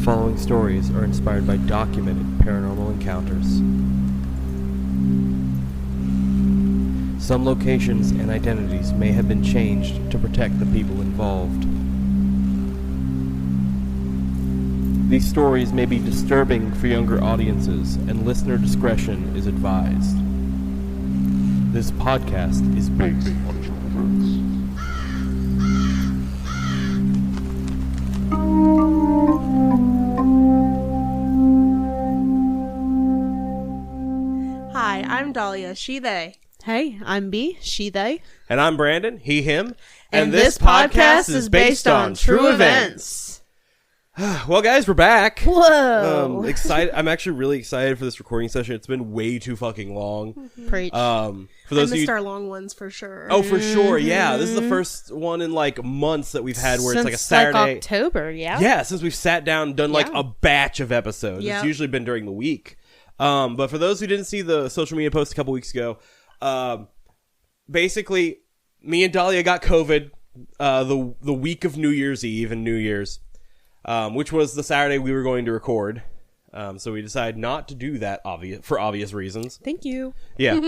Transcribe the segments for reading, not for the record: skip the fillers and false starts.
following stories are inspired by documented paranormal encounters. Some locations and identities may have been changed to protect the people involved. These stories may be disturbing for younger audiences, and listener discretion is advised. This podcast is based on true events. Hi, I'm Dalia, she, they. Hey, I'm B, she, they. And I'm Brandon, he, him. And this podcast is based on true events. Well, guys, we're back. Whoa. Excited. I'm actually really excited for this recording session. It's been way too fucking long. Preach. For those I missed of you, our long ones for sure. oh, for sure, yeah. This is the first one in like months that we've had where Since it's like a Saturday. like October, yeah? Yeah, since we've sat down and done like Yeah. a batch of episodes. Yep. It's usually been during the week. But for those who didn't see the social media post a couple weeks ago, basically, me and Dalia got COVID the week of New Year's Eve and New Year's, which was the Saturday we were going to record. So we decided not to do that for obvious reasons. Thank you. Yeah.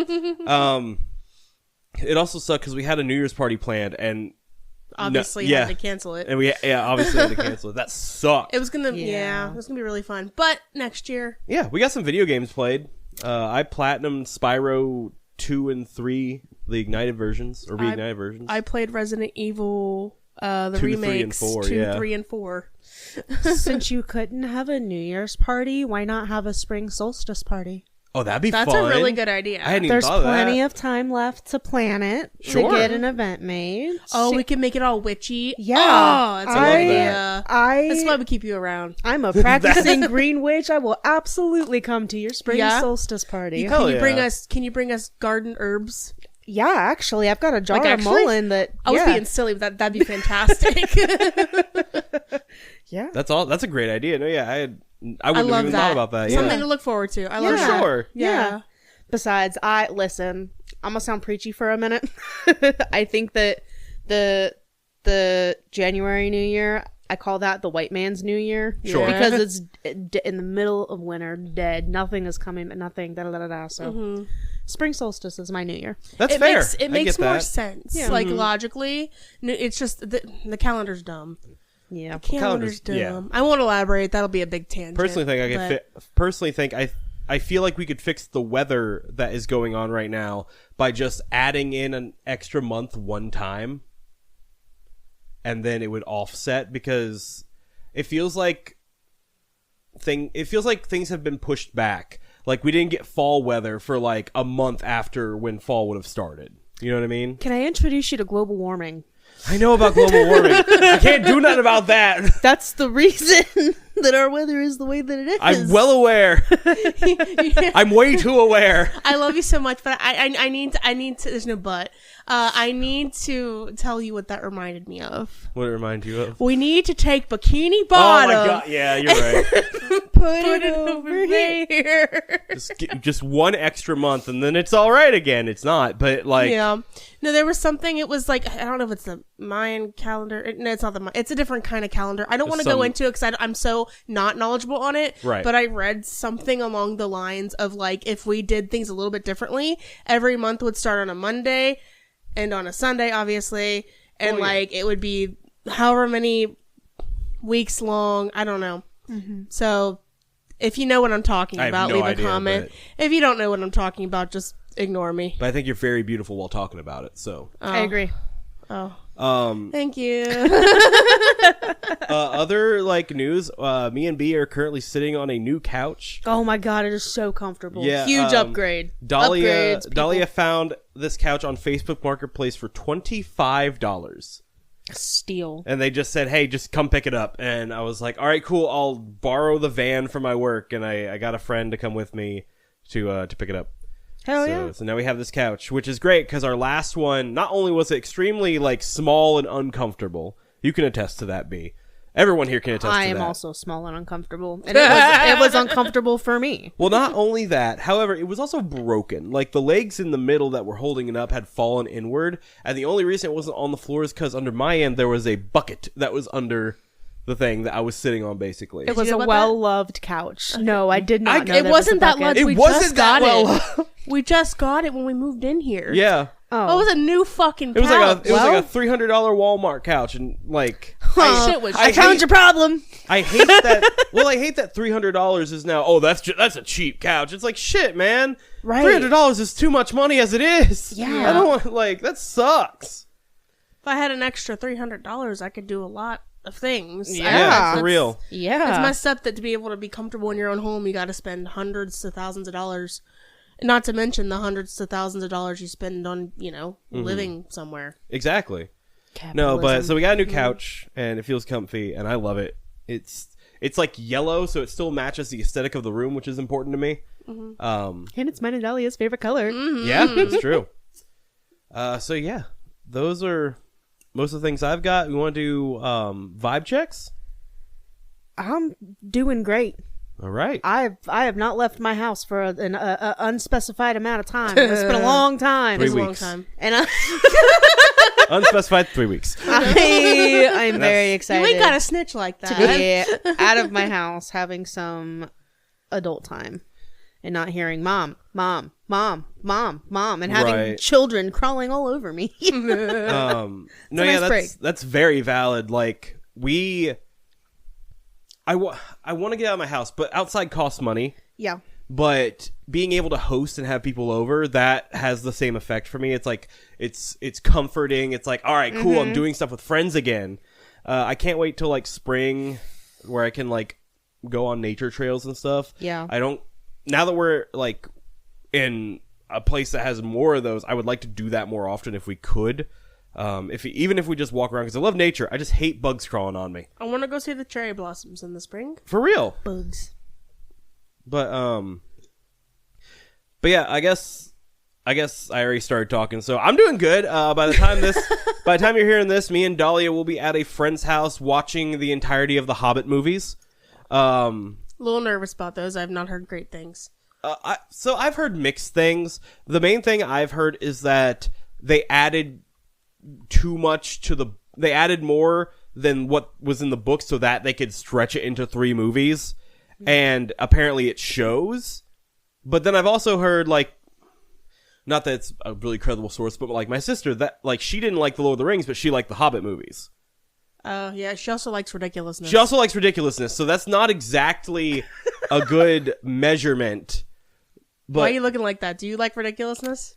It also sucked because we had a New Year's party planned and Obviously yeah. had to cancel it. and we obviously had to cancel it. That sucked. It was gonna, Yeah. it was gonna be really fun. But next year, Yeah, we got some video games played. I platinumed Spyro 2 and 3, the Ignited versions, or Reignited versions. I played Resident Evil, the 2, 3, and remakes, 4, 2, yeah. 3, and 4. Since you couldn't have a New Year's party, why not have a spring solstice party? Oh, that'd be That's fun. a really good idea. I hadn't even There's thought of that. plenty of time left to plan it, Sure. to get an event made. Oh, we can make it all witchy. Yeah. Oh, that's a I good love idea. That's why I, we keep you around. I'm a practicing green witch. I will absolutely come to your spring Yeah? solstice party. Hell Can you bring yeah. us? Can you bring us garden herbs? Yeah, actually, I've got a jar Like, of actually? mullein that. I was yeah. being silly, but that'd be fantastic. Yeah. That's all. That's a great idea. No, yeah, I wouldn't have love even that. thought about that. Something Yeah, to look forward to. I for love that. sure. Yeah. Besides, listen, I'm gonna sound preachy for a minute. I think that the January New Year, I call that the white man's New Year. Sure. Because it's in the middle of winter, dead. Nothing is coming, nothing, da-da-da-da-da. So spring solstice is my New Year. That's It fair. makes I makes get more that. sense. Yeah. Like logically, it's just the calendar's dumb. Yeah. Calendar's dumb. yeah. I won't elaborate. That'll be a big tangent. Personally think I feel like we could fix the weather that is going on right now by just adding in an extra month one time, and then it would offset, because it feels like things have been pushed back. Like we didn't get fall weather for like a month after when fall would have started. You know what I mean? Can I introduce you to global warming? I know about global warming. I can't do nothing about that. That's the reason that our weather is the way that it is. I'm well aware. I'm way too aware. I love you so much, but I need to. There's no but. I need to tell you what that reminded me of. What did it remind you of? We need to take Bikini Oh Bottom. my god! Yeah, you're right. Put it over here. just one extra month, and then it's all right again. It's not, but like, Yeah. No, there was something. It was like, I don't know if it's the Mayan calendar. No, it's not the Mayan. It's a different kind of calendar. I don't want to go into it because I'm so not knowledgeable on it. Right. But I read something along the lines of like, if we did things a little bit differently, every month would start on a Monday and on a Sunday, obviously, and like it would be however many weeks long. I don't know. So if you know what I'm talking I have about, no leave a idea, comment. If you don't know what I'm talking about, just ignore me. but I think you're very beautiful while talking about it. So, I agree. Oh, um, thank you. other like news. Me and B are currently sitting on a new couch. Oh my god, it is so comfortable. Yeah, Huge upgrade. Dalia Upgrades, people. Dalia found this couch on Facebook Marketplace for $25. Steal. And they just said, hey, just come pick it up. And I was like, all right, cool. I'll borrow the van from my work. And I got a friend to come with me to pick it up. Hell yeah. So now we have this couch, which is great because our last one, not only was it extremely like small and uncomfortable, you can attest to that, B. Everyone here can attest I to am that. also small and uncomfortable. And it was uncomfortable for me. Well, not only that, however, it was also broken. Like, the legs in the middle that were holding it up had fallen inward, and the only reason it wasn't on the floor is because under my end there was a bucket that was under the thing that I was sitting on, basically. It was you a know about well-loved couch. No, I did not know it there wasn't was a that much. bucket. We wasn't just that got it. We just got it when we moved in here. Yeah. Oh, it was a new fucking couch. It was like a $300 Walmart couch, and like shit was I found your problem. I hate that. Well, I hate that $300 is now. Oh, that's a cheap couch. It's like shit, man. Right. $300 is too much money as it is. Yeah. I don't want that sucks. If I had an extra $300, I could do a lot of things. Yeah, for real. Yeah. It's messed up that to be able to be comfortable in your own home, you got to spend hundreds to thousands of dollars. Not to mention the hundreds to thousands of dollars you spend on, living somewhere. Exactly. Capitalism. No, but so we got a new couch, and it feels comfy, and I love it. It's like yellow, so it still matches the aesthetic of the room, which is important to me. And it's mine and Dalia's favorite color. Yeah, it's true. So yeah, those are most of the things I've got. We want to do vibe checks. I'm doing great. All right. I have not left my house for an unspecified amount of time. It's been a long time. 3 It's a long weeks. time. And Unspecified 3 weeks. I'm very excited. You ain't got to snitch like that. to be out of my house having some adult time and not hearing mom, and having Right. children crawling all over me. No, a yeah, nice break. that's very valid. Like I want to get out of my house, but outside costs money. Yeah. But being able to host and have people over, that has the same effect for me. It's like it's comforting. It's like, all right, cool. I'm doing stuff with friends again. I can't wait till like spring, where I can like go on nature trails and stuff. Yeah. Now that we're like in a place that has more of those, I would like to do that more often if we could. Even if we just walk around, because I love nature. I just hate bugs crawling on me. I want to go see the cherry blossoms in the spring. For real. Bugs. But yeah, I guess I already started talking, so I'm doing good. By the time you're hearing this, me and Dalia will be at a friend's house watching the entirety of the Hobbit movies. A little nervous about those. I've not heard great things. So I've heard mixed things. The main thing I've heard is that they added too much they added more than what was in the book so that they could stretch it into 3 movies. And apparently it shows. But then I've also heard, like, not that it's a really credible source, but like my sister, that like she didn't like the Lord of the Rings, but she liked the Hobbit movies. Oh, yeah. She also likes ridiculousness. She also likes ridiculousness, so that's not exactly a good measurement. But Why are you looking like that? Do you like ridiculousness?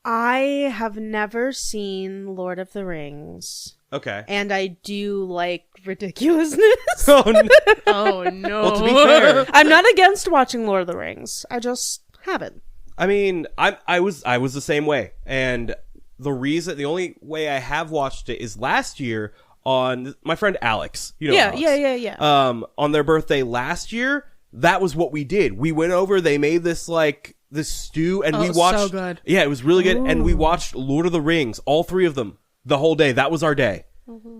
I have never seen Lord of the Rings. okay. And I do like ridiculousness. Oh, no. Oh, no. Well, to be fair, I'm not against watching Lord of the Rings. I just haven't. I mean, I was the same way, and the only way I have watched it is last year on my friend Alex. You know, Alex. Yeah. On their birthday last year, that was what we did. We went over. They made this stew, and we watched. So good. Yeah, it was really good, and we watched Lord of the Rings, all 3 of them, the whole day. That was our day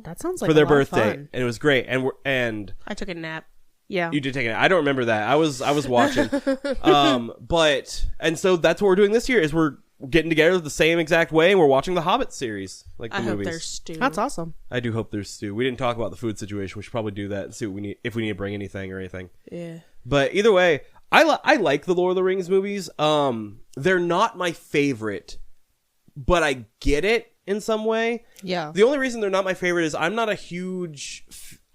That sounds like for their a lot of birthday, fun. and it was great. And I took a nap. Yeah. you did take it. I don't remember that. I was watching. And so that's what we're doing this year is we're getting together the same exact way, and we're watching the Hobbit series, like the I hope movies. there's stew. That's awesome. I do hope there's stew. We didn't talk about the food situation. We should probably do that and see what we need, if we need to bring anything or anything. Yeah. But either way, I like the Lord of the Rings movies. They're not my favorite, but I get it in some way. Yeah. The only reason they're not my favorite is I'm not a huge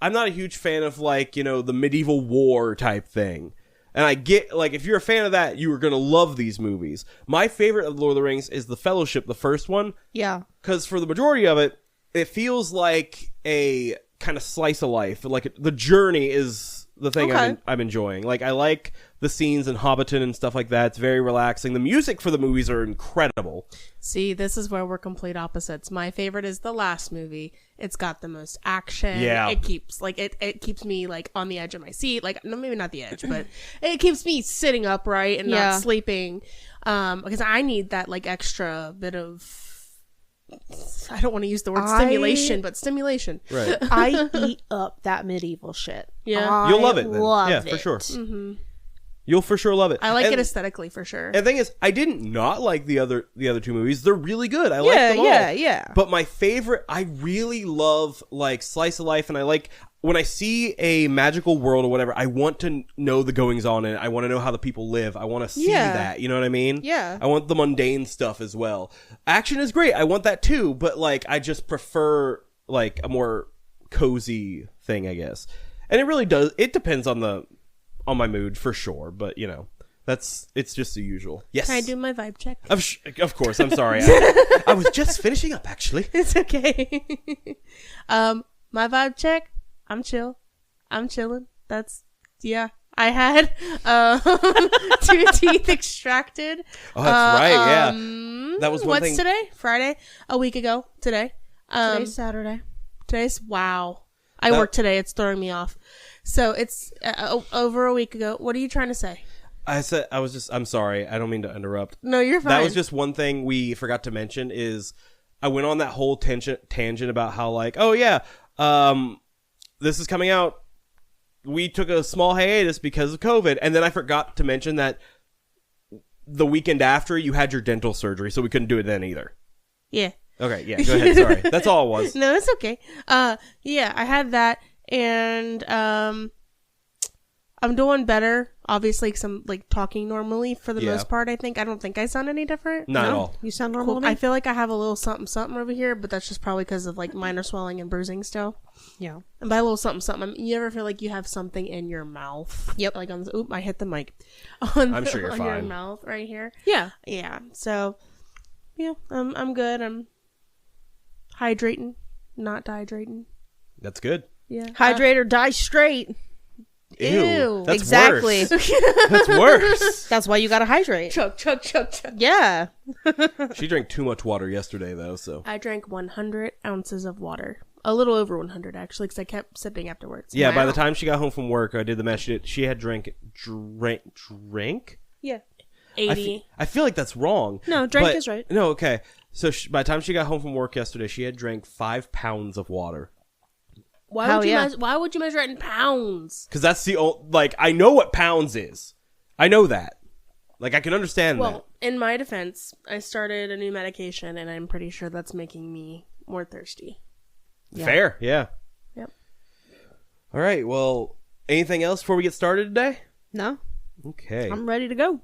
fan of the medieval war type thing. And I get, if you're a fan of that, you are going to love these movies. My favorite of Lord of the Rings is The Fellowship, the first one. Yeah. Because for the majority of it, it feels like a kind of slice of life. Like, the journey is the thing I'm enjoying. Like, I like the scenes in Hobbiton and stuff like that. It's very relaxing. The music for the movies are incredible. See, this is where we're complete opposites. My favorite is the last movie. It's got the most action. Yeah. It keeps it keeps me on the edge of my seat. No, maybe not the edge, but it keeps me sitting upright and not sleeping. Because I need that extra bit of, I don't want to use the word stimulation, but stimulation. Right. I eat up that medieval shit. Yeah. You'll love it then. Love yeah, for it. sure. Mm-hmm. You'll for sure love it. I like it aesthetically for sure. And the thing is, I didn't not like the other two movies. They're really good. I like them all. Yeah. But my favorite, I really love like slice of life, and I like when I see a magical world or whatever. I want to know the goings on in it. I want to know how the people live. I want to see that. You know what I mean? Yeah. I want the mundane stuff as well. Action is great. I want that too. But like, I just prefer like a more cozy thing, I guess. And it really does. It depends on my mood for sure, but you know, it's just the usual. Yes. Can I do my vibe check? Of course. I'm sorry. I was just finishing up, actually. It's okay. My vibe check. I'm chill. I'm chilling. I had 2 teeth extracted. Oh, that's right. Yeah. That was one thing. What's today? Friday? A week ago today. Today's Saturday. Wow. I work today. It's throwing me off. So it's over a week ago. What are you trying to say? I'm sorry. I don't mean to interrupt. No, you're fine. That was just one thing we forgot to mention is I went on that whole tangent about how like, oh yeah, this is coming out. We took a small hiatus because of COVID. And then I forgot to mention that the weekend after you had your dental surgery. So we couldn't do it then either. Yeah. Okay. Yeah. Go ahead. Sorry. That's all it was. No, it's okay. Yeah, I had that. And I'm doing better, obviously, because I'm like talking normally for the most part. I don't think I sound any different. Not at all. You sound normal Cool. to me. I feel like I have a little something over here, but that's just probably because of like minor swelling and bruising still. Yeah. And by a little something, you ever feel like you have something in your mouth? Yep. Like on the, I hit the mic. I'm sure you're on fine. your mouth right here. Yeah. Yeah. So, yeah, I'm good. I'm hydrating, not dehydrating. That's good. Yeah. Hydrate or die straight. Ew. That's Exactly. Worse. That's worse. That's why you gotta hydrate. Chug. Yeah. She drank too much water yesterday, though. So I drank 100 ounces of water. A little over 100, actually, because I kept sipping afterwards. yeah. Wow. By the time she got home from work, I did the math. She had drank. Yeah. 80. I feel like that's wrong. No, drink but- is right. No, okay. So by the time she got home from work yesterday, she had drank 5 pounds of water. Why would you measure it in pounds? Because that's the old, like, I know what pounds is. I know that. Like, I can understand that. Well, in my defense, I started a new medication, and I'm pretty sure that's making me more thirsty. Yeah. Fair, yeah. Yep. All right, well, anything else before we get started today? No. Okay. I'm ready to go.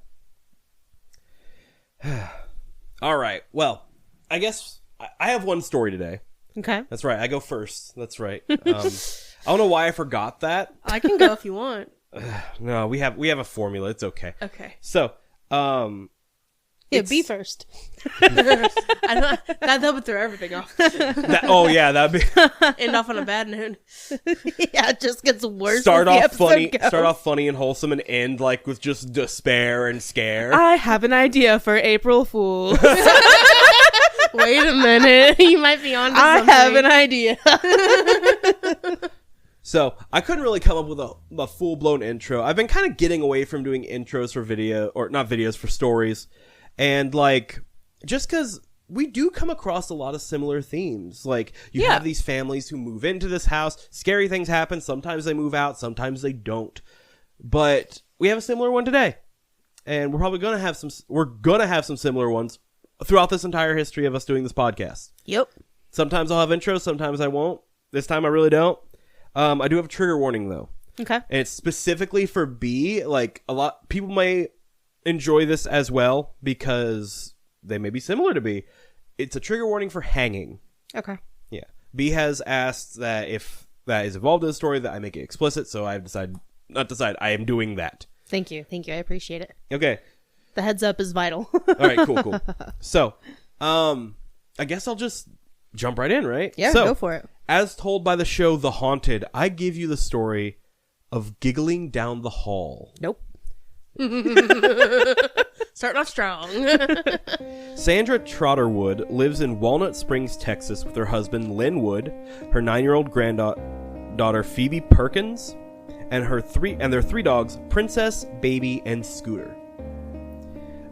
All right, well, I guess I have one story today. Okay. That's right, I go first. That's right. I don't know why I forgot that. I can go if you want. No, we have a formula. It's okay. Okay. So, Yeah, be first. That would throw everything off. that'd be End off on a bad note. Yeah, it just gets worse. start as the off episode funny, goes. start off funny and wholesome, and end like with just despair and scare. I have an idea for April Fool. Wait a minute. You might be on to I something. have an idea. So I couldn't really come up with a full blown intro. I've been kind of getting away from doing intros for video, or not videos, for stories, and like just because we do come across a lot of similar themes. Like you have these families who move into this house, scary things happen. Sometimes they move out, sometimes they don't. But we have a similar one today, and we're probably gonna have some. We're gonna have some similar ones throughout this entire history of us doing this podcast. Yep. Sometimes I'll have intros, sometimes I won't. This time I really don't. I do have a trigger warning though. Okay. And it's specifically for B. Like a lot people may enjoy this as well because they may be similar to B. It's a trigger warning for hanging. Okay. Yeah. B has asked that if that is involved in the story that I make it explicit, so I've decided I am doing that. Thank you. I appreciate it. Okay. The heads up is vital. All right, cool. So, I guess I'll just jump right in, right? Yeah, so, go for it. As told by the show The Haunted, I give you the story of Giggling Down the Hall. Nope. Starting off strong. Sandra Trotterwood lives in Walnut Springs, Texas with her husband Lynn Wood, her 9-year-old granddaughter Phoebe Perkins, and their 3 dogs, Princess, Baby, and Scooter.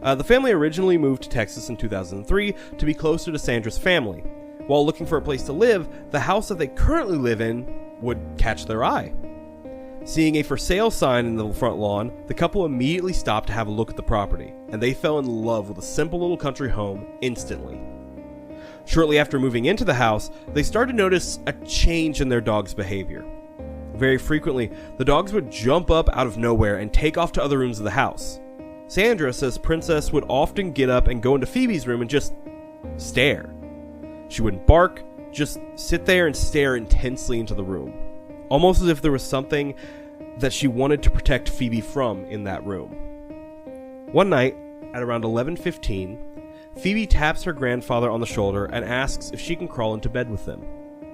The family originally moved to Texas in 2003 to be closer to Sandra's family. While looking for a place to live, the house that they currently live in would catch their eye. Seeing a for sale sign in the front lawn, the couple immediately stopped to have a look at the property, and they fell in love with a simple little country home instantly. Shortly after moving into the house, they started to notice a change in their dog's behavior. Very frequently, the dogs would jump up out of nowhere and take off to other rooms of the house. Sandra says Princess would often get up and go into Phoebe's room and just stare. She wouldn't bark, just sit there and stare intensely into the room, almost as if there was something that she wanted to protect Phoebe from in that room. One night, at around 11:15, Phoebe taps her grandfather on the shoulder and asks if she can crawl into bed with them.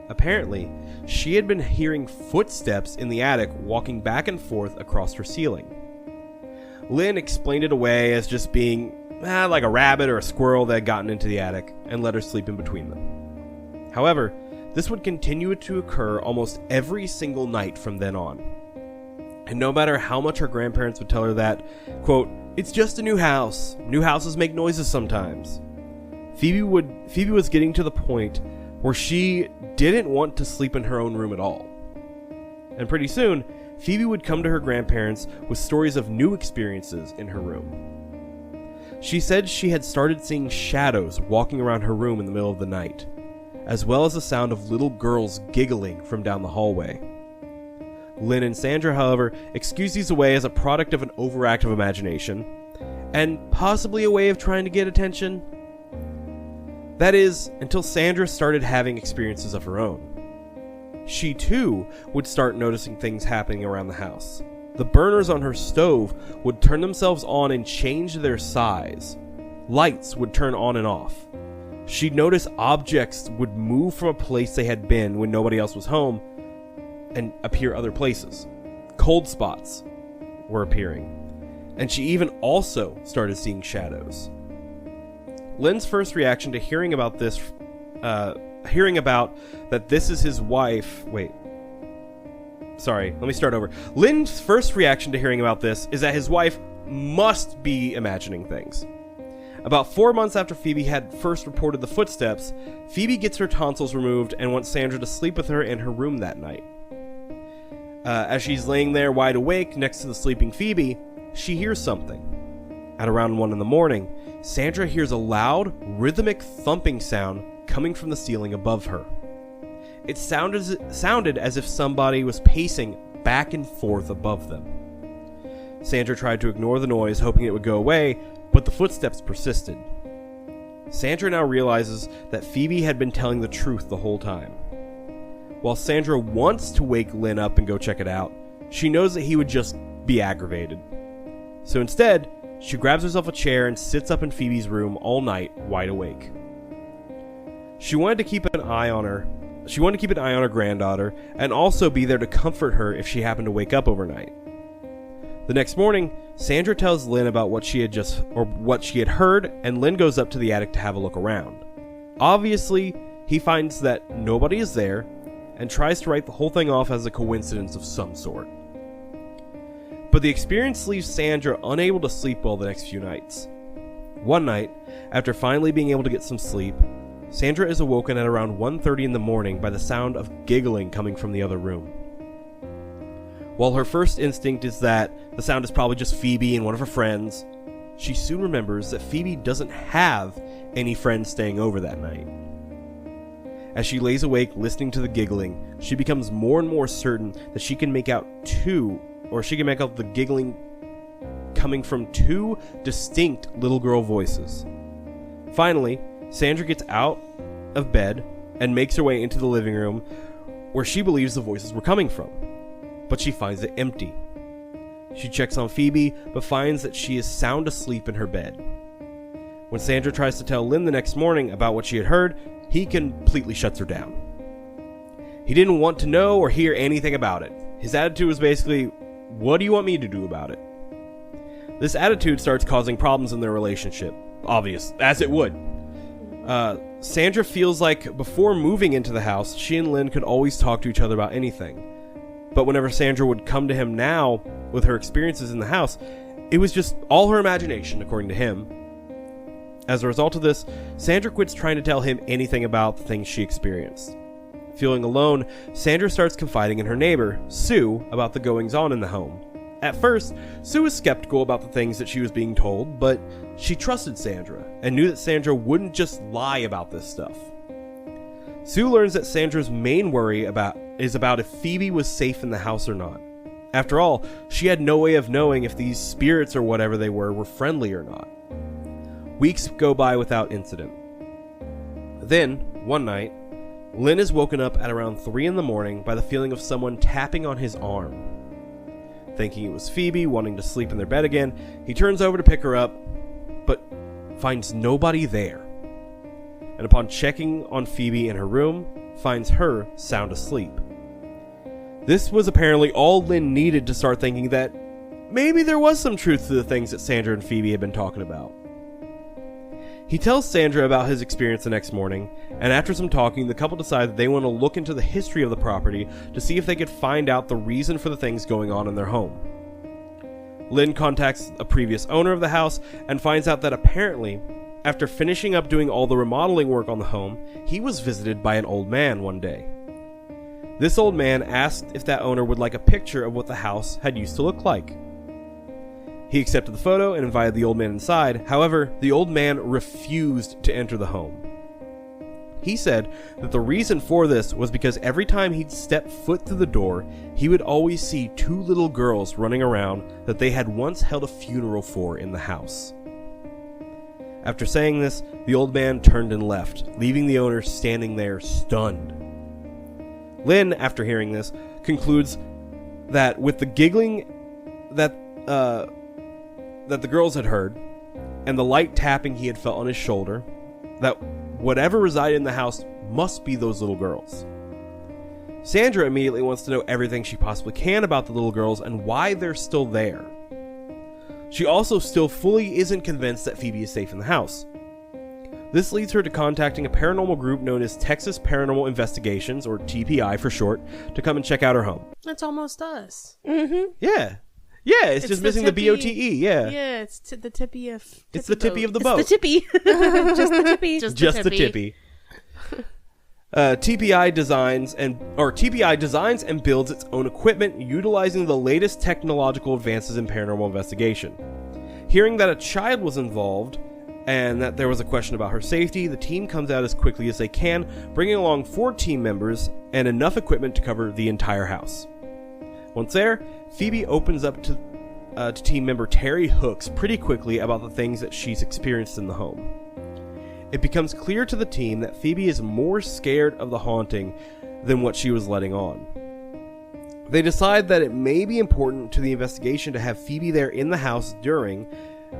Apparently, she had been hearing footsteps in the attic walking back and forth across her ceiling. Lynn explained it away as just being like a rabbit or a squirrel that had gotten into the attic and let her sleep in between them. However, this would continue to occur almost every single night from then on. And no matter how much her grandparents would tell her that, quote, "It's just a new house. New houses make noises sometimes," Phoebe was getting to the point where she didn't want to sleep in her own room at all. And pretty soon, Phoebe would come to her grandparents with stories of new experiences in her room. She said she had started seeing shadows walking around her room in the middle of the night, as well as the sound of little girls giggling from down the hallway. Lynn and Sandra, however, excuse these away as a product of an overactive imagination, and possibly a way of trying to get attention. That is, until Sandra started having experiences of her own. She too would start noticing things happening around the house. The burners on her stove would turn themselves on and change their size. Lights would turn on and off. She'd notice objects would move from a place they had been when nobody else was home and appear other places. Cold spots were appearing. And she even also started seeing shadows. Lynn's first reaction to hearing about that this is his wife... Lynn's first reaction to hearing about this is that his wife must be imagining things. About 4 months after Phoebe had first reported the footsteps, Phoebe gets her tonsils removed and wants Sandra to sleep with her in her room that night. As she's laying there wide awake next to the sleeping Phoebe, she hears something. At around 1 in the morning, Sandra hears a loud, rhythmic thumping sound coming from the ceiling above her. It sounded as if somebody was pacing back and forth above them. Sandra tried to ignore the noise, hoping it would go away, but the footsteps persisted. Sandra now realizes that Phoebe had been telling the truth the whole time. While Sandra wants to wake Lynn up and go check it out, she knows that he would just be aggravated. So instead, she grabs herself a chair and sits up in Phoebe's room all night, wide awake. She wanted to keep an eye on her granddaughter and also be there to comfort her if she happened to wake up overnight. The next morning, Sandra tells Lynn about what she had heard, and Lynn goes up to the attic to have a look around. Obviously, he finds that nobody is there and tries to write the whole thing off as a coincidence of some sort. But the experience leaves Sandra unable to sleep well the next few nights. One night, after finally being able to get some sleep, Sandra is awoken at around 1:30 in the morning by the sound of giggling coming from the other room. While her first instinct is that the sound is probably just Phoebe and one of her friends, she soon remembers that Phoebe doesn't have any friends staying over that night. As she lays awake listening to the giggling, she becomes more and more certain that she can make out the giggling coming from two distinct little girl voices. Finally, Sandra gets out of bed and makes her way into the living room where she believes the voices were coming from, but she finds it empty. She checks on Phoebe, but finds that she is sound asleep in her bed. When Sandra tries to tell Lynn the next morning about what she had heard, he completely shuts her down. He didn't want to know or hear anything about it. His attitude was basically, "What do you want me to do about it?" This attitude starts causing problems in their relationship. Obvious, as it would. Sandra feels like before moving into the house, she and Lynn could always talk to each other about anything. But whenever Sandra would come to him now with her experiences in the house, it was just all her imagination, according to him. As a result of this, Sandra quits trying to tell him anything about the things she experienced. Feeling alone, Sandra starts confiding in her neighbor, Sue, about the goings-on in the home. At first, Sue was skeptical about the things that she was being told, but she trusted Sandra and knew that Sandra wouldn't just lie about this stuff. Sue learns that Sandra's main worry is about if Phoebe was safe in the house or not. After all, she had no way of knowing if these spirits or whatever they were friendly or not. Weeks go by without incident. Then, one night, Lynn is woken up at around 3 in the morning by the feeling of someone tapping on his arm. Thinking it was Phoebe wanting to sleep in their bed again, he turns over to pick her up, but finds nobody there. And upon checking on Phoebe in her room, finds her sound asleep. This was apparently all Lynn needed to start thinking that maybe there was some truth to the things that Sandra and Phoebe had been talking about. He tells Sandra about his experience the next morning, and after some talking, the couple decide that they want to look into the history of the property to see if they could find out the reason for the things going on in their home. Lynn contacts a previous owner of the house and finds out that apparently, after finishing up doing all the remodeling work on the home, he was visited by an old man one day. This old man asked if that owner would like a picture of what the house had used to look like. He accepted the photo and invited the old man inside. However, the old man refused to enter the home. He said that the reason for this was because every time he'd step foot through the door, he would always see 2 little girls running around that they had once held a funeral for in the house. After saying this, the old man turned and left, leaving the owner standing there stunned. Lynn, after hearing this, concludes that with the giggling that the girls had heard, and the light tapping he had felt on his shoulder, that whatever resided in the house must be those little girls. Sandra immediately wants to know everything she possibly can about the little girls and why they're still there. She also still fully isn't convinced that Phoebe is safe in the house. This leads her to contacting a paranormal group known as Texas Paranormal Investigations, or TPI for short, to come and check out her home. That's almost us. Mm-hmm. Yeah. Yeah, it's just missing the BOTE, yeah. Yeah, it's the tippy of... It's the tippy of the It's boat. the tippy. Just the tippy. Just the tippy. TPI designs and builds its own equipment utilizing the latest technological advances in paranormal investigation. Hearing that a child was involved and that there was a question about her safety, the team comes out as quickly as they can, bringing along 4 team members and enough equipment to cover the entire house. Once there, Phoebe opens up to team member Terry Hooks pretty quickly about the things that she's experienced in the home. It becomes clear to the team that Phoebe is more scared of the haunting than what she was letting on. They decide that it may be important to the investigation to have Phoebe there in the house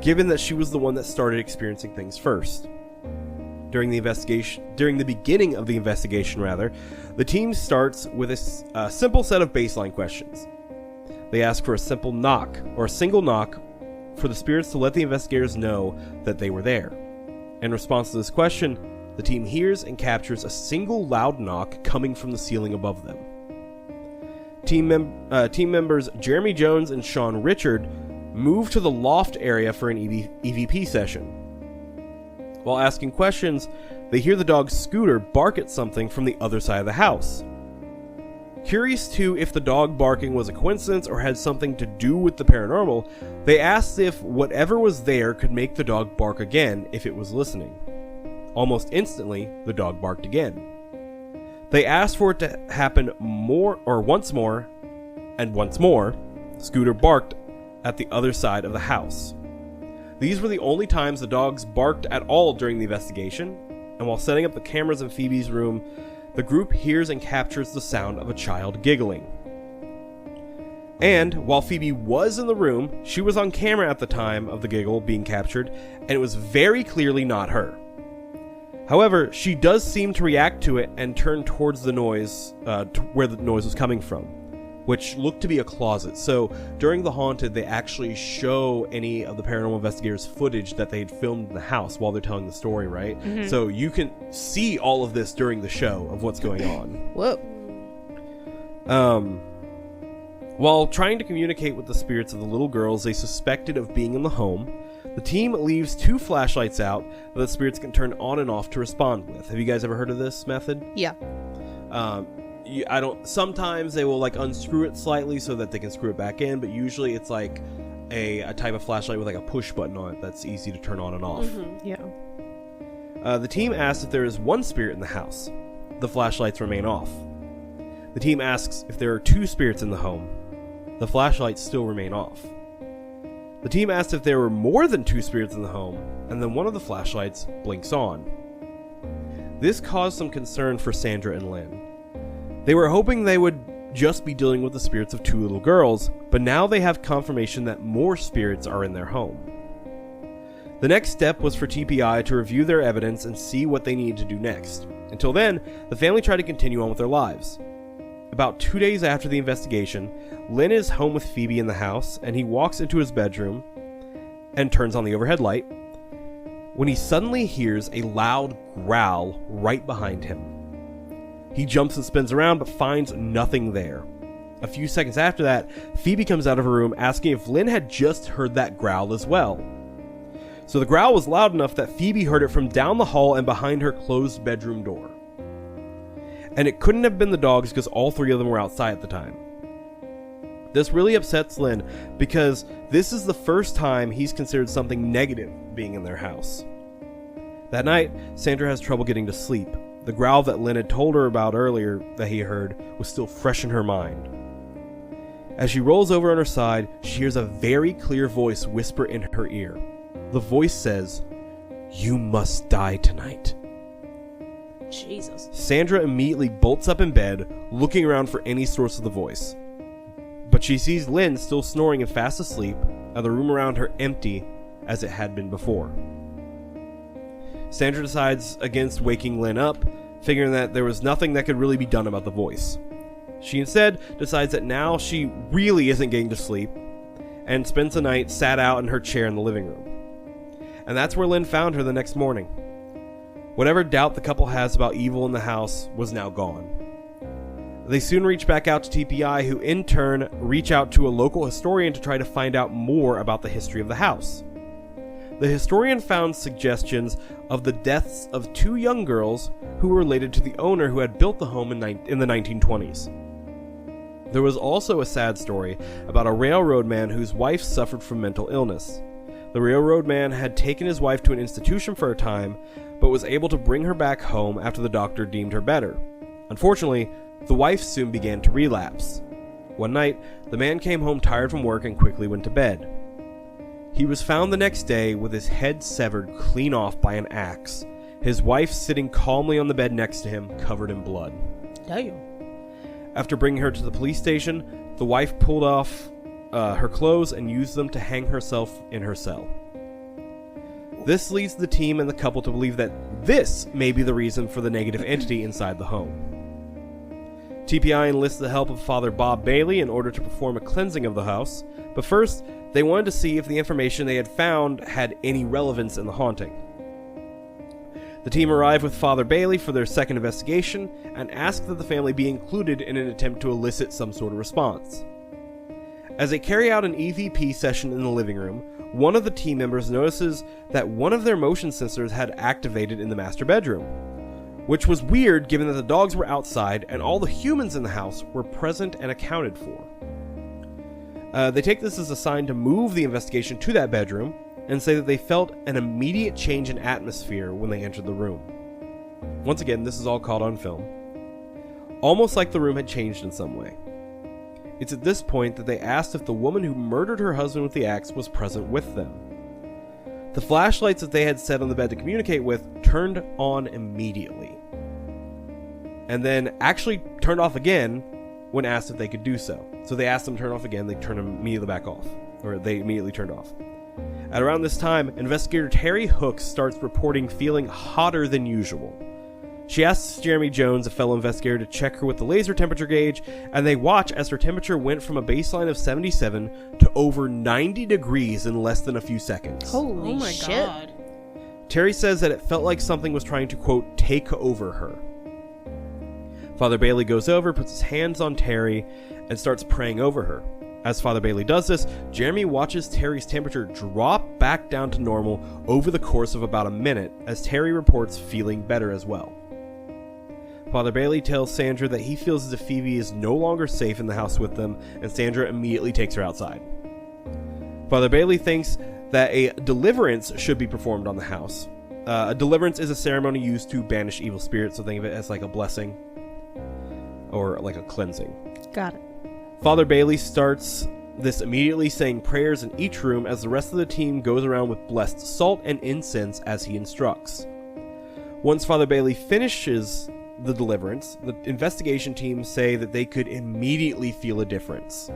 given that she was the one that started experiencing things first. During the beginning of the investigation, the team starts with a simple set of baseline questions. They ask for a single knock for the spirits to let the investigators know that they were there. In response to this question, the team hears and captures a single loud knock coming from the ceiling above them. Team members Jeremy Jones and Sean Richard move to the loft area for an EVP session. While asking questions, they hear the dog Scooter bark at something from the other side of the house. Curious too if the dog barking was a coincidence or had something to do with the paranormal, they asked if whatever was there could make the dog bark again if it was listening. Almost instantly, the dog barked again. They asked for it to happen once more, and once more, Scooter barked at the other side of the house. These were the only times the dogs barked at all during the investigation, and while setting up the cameras in Phoebe's room, the group hears and captures the sound of a child giggling. And while Phoebe was in the room, she was on camera at the time of the giggle being captured, and it was very clearly not her. However, she does seem to react to it and turn towards the noise, where the noise was coming from, which looked to be a closet. So during the Haunted, they actually show any of the paranormal investigators' footage that they had filmed in the house while they're telling the story, right? Mm-hmm. So you can see all of this during the show of what's going on. Whoa. While trying to communicate with the spirits of the little girls they suspected of being in the home, the team leaves 2 flashlights out that the spirits can turn on and off to respond with. Have you guys ever heard of this method? Yeah. Sometimes they will like unscrew it slightly so that they can screw it back in, but usually it's like a type of flashlight with like a push button on it that's easy to turn on and off. Yeah. The team asks if there is one spirit in the house. The flashlights remain off. The team asks if there are 2 spirits in the home. The flashlights still remain off. The team asks if there were more than 2 spirits in the home, and then one of the flashlights blinks on. This caused some concern for Sandra and Lynn. They were hoping they would just be dealing with the spirits of 2 little girls, but now they have confirmation that more spirits are in their home. The next step was for TPI to review their evidence and see what they needed to do next. Until then, the family tried to continue on with their lives. About 2 days after the investigation, Lynn is home with Phoebe in the house, and he walks into his bedroom and turns on the overhead light when he suddenly hears a loud growl right behind him. He jumps and spins around but finds nothing there. A few seconds after that, Phoebe comes out of her room asking if Lynn had just heard that growl as well. So the growl was loud enough that Phoebe heard it from down the hall and behind her closed bedroom door. And it couldn't have been the dogs because all 3 of them were outside at the time. This really upsets Lynn because this is the first time he's considered something negative being in their house. That night, Sandra has trouble getting to sleep. The growl that Lynn had told her about earlier that he heard was still fresh in her mind. As she rolls over on her side, she hears a very clear voice whisper in her ear. The voice says, "You must die tonight." Jesus. Sandra immediately bolts up in bed, looking around for any source of the voice. But she sees Lynn still snoring and fast asleep, and the room around her empty as it had been before. Sandra decides against waking Lynn up, figuring that there was nothing that could really be done about the voice. She instead decides that now she really isn't getting to sleep, and spends the night sat out in her chair in the living room. And that's where Lynn found her the next morning. Whatever doubt the couple has about evil in the house was now gone. They soon reach back out to TPI, who in turn reach out to a local historian to try to find out more about the history of the house. The historian found suggestions of the deaths of 2 young girls who were related to the owner who had built the home in the 1920s. There was also a sad story about a railroad man whose wife suffered from mental illness. The railroad man had taken his wife to an institution for a time, but was able to bring her back home after the doctor deemed her better. Unfortunately, the wife soon began to relapse. One night, the man came home tired from work and quickly went to bed. He was found the next day with his head severed clean off by an axe, his wife sitting calmly on the bed next to him, covered in blood. Damn. After bringing her to the police station, the wife pulled off her clothes and used them to hang herself in her cell. This leads the team and the couple to believe that this may be the reason for the negative entity inside the home. TPI enlists the help of Father Bob Bailey in order to perform a cleansing of the house, but first, they wanted to see if the information they had found had any relevance in the haunting. The team arrived with Father Bailey for their second investigation and asked that the family be included in an attempt to elicit some sort of response. As they carry out an EVP session in the living room, one of the team members notices that one of their motion sensors had activated in the master bedroom, which was weird given that the dogs were outside and all the humans in the house were present and accounted for. They take this as a sign to move the investigation to that bedroom and say that they felt an immediate change in atmosphere when they entered the room. Once again, this is all caught on film. Almost like the room had changed in some way. It's at this point that they asked if the woman who murdered her husband with the axe was present with them. The flashlights that they had set on the bed to communicate with turned on immediately, and then actually turned off again when asked if they could do so. So they asked them to turn off again, they turned them immediately back off, or they immediately turned off. At around this time, investigator Terry Hooks starts reporting feeling hotter than usual. She asks Jeremy Jones, a fellow investigator, to check her with the laser temperature gauge, and they watch as her temperature went from a baseline of 77 to over 90 degrees in less than a few seconds. Holy Oh my shit. god. Terry says that it felt like something was trying to, quote, take over her. Father Bailey goes over, puts his hands on Terry, and starts praying over her. As Father Bailey does this, Jeremy watches Terry's temperature drop back down to normal over the course of about a minute, as Terry reports feeling better as well. Father Bailey tells Sandra that he feels as if Phoebe is no longer safe in the house with them, and Sandra immediately takes her outside. Father Bailey thinks that a deliverance should be performed on the house. A deliverance is a ceremony used to banish evil spirits, so think of it as like a blessing or like a cleansing. Got it. Father Bailey starts this immediately, saying prayers in each room as the rest of the team goes around with blessed salt and incense as he instructs. Once Father Bailey finishes the deliverance, the investigation team say that they could immediately feel a difference.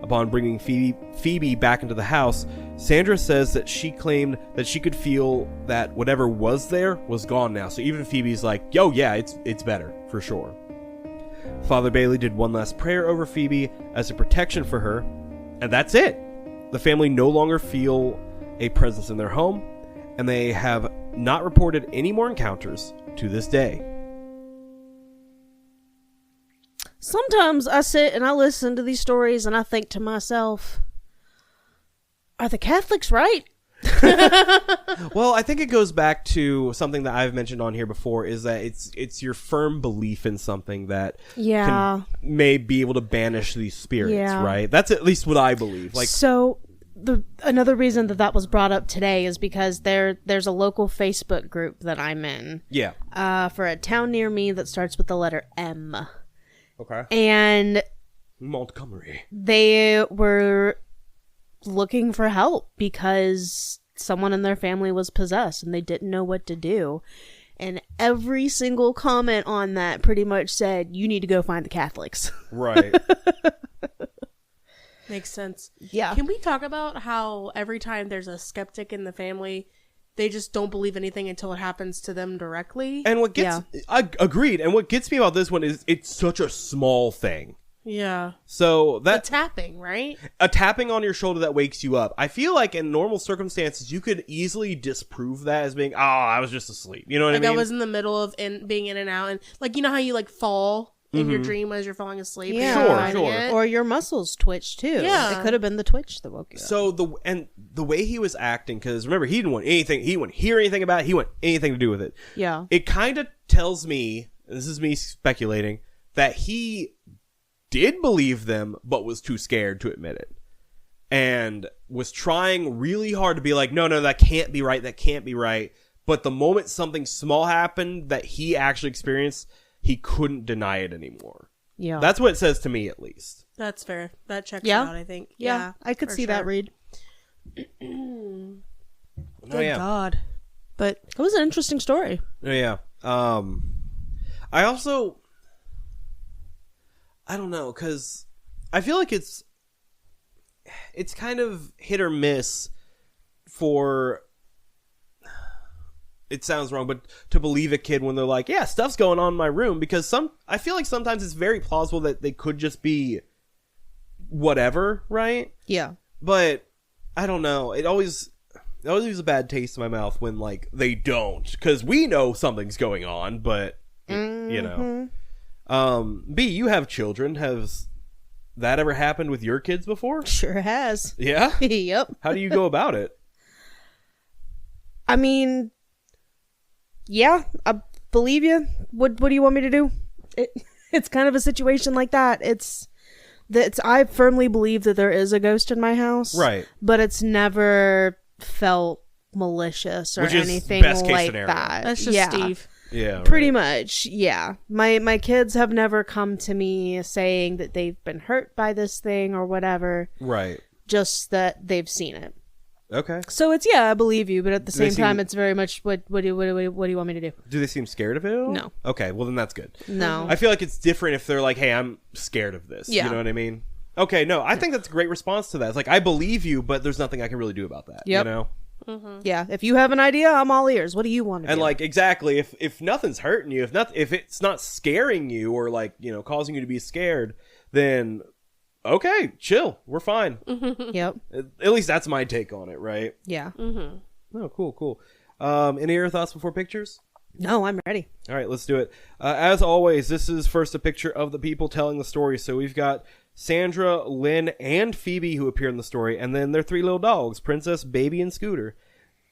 Upon bringing Phoebe back into the house, Sandra says that she claimed that she could feel that whatever was there was gone now. So even Phoebe's like, yo, yeah, it's better, for sure. Father Bailey did one last prayer over Phoebe as a protection for her, and that's it. The family no longer feel a presence in their home, and they have not reported any more encounters to this day. Sometimes I sit and I listen to these stories and I think to myself, are the Catholics right? Well, I think it goes back to something that I've mentioned on here before, is that it's your firm belief in something that may be able to banish these spirits, right? That's at least what I believe. Like, so another reason that was brought up today is because there's a local Facebook group that I'm in. Yeah. For a town near me that starts with the letter M. Okay. And Montgomery. They were looking for help because someone in their family was possessed and they didn't know what to do. And every single comment on that pretty much said, you need to go find the Catholics. Right. Makes sense. Yeah. Can we talk about how every time there's a skeptic in the family, they just don't believe anything until it happens to them directly? And what gets... I agreed. And what gets me about this one is it's such a small thing. Yeah. So that... A tapping, right? A tapping on your shoulder that wakes you up. I feel like in normal circumstances, you could easily disprove that as being, I was just asleep. You know what I mean? Like I was in the middle of being in and out. And like, you know how you like fall in your dream as you're falling asleep? Yeah. Sure. Or your muscles twitch too. Yeah. It could have been the twitch that woke you up. So the way he was acting, because remember, he didn't want anything, he wouldn't hear anything about it, he wouldn't anything to do with it. Yeah. It kind of tells me, this is me speculating, that he did believe them, but was too scared to admit it. And was trying really hard to be like, no, that can't be right, that can't be right. But the moment something small happened that he actually experienced, he couldn't deny it anymore. Yeah. That's what it says to me, at least. That's fair. That checks out, I think. Yeah. I could see that, Reed. Good yeah. God. But it was an interesting story. Oh, yeah. I also... I don't know, because I feel like it's kind of hit or miss for... It sounds wrong, but to believe a kid when they're like, yeah, stuff's going on in my room, because I feel like sometimes it's very plausible that they could just be whatever, right? Yeah. But I don't know. It always leaves a bad taste in my mouth when like they don't, because we know something's going on, but you know. B, you have children. Has that ever happened with your kids before? Sure has. Yeah? Yep. How do you go about it? I mean, yeah, I believe you. What do you want me to do? It's kind of a situation like that. I firmly believe that there is a ghost in my house. Right. But it's never felt malicious or Which is anything best case like scenario. that. that's just Steve. Yeah. Right. Pretty much, yeah. My kids have never come to me saying that they've been hurt by this thing or whatever. Right. Just that they've seen it. Okay. So it's, I believe you, but at the same time, seem- it's very much, what do you want me to do? Do they seem scared of it at all? No. Okay, well then that's good. No. I feel like it's different if they're like, hey, I'm scared of this. Yeah. You know what I mean? Okay, no, I think that's a great response to that. It's like, I believe you, but there's nothing I can really do about that. Yep. You know? Yeah, if you have an idea, I'm all ears. What do you want to do? And like, exactly, if nothing's hurting you, if it's not scaring you or like, you know, causing you to be scared, then okay, chill, we're fine. Yep. At least that's my take on it, right? Yeah. Oh, cool. Any other thoughts before pictures? No, I'm ready. All right, let's do it. As always, this is first a picture of the people telling the story. So we've got Sandra, Lynn, and Phoebe who appear in the story, and then their three little dogs, Princess, Baby, and Scooter.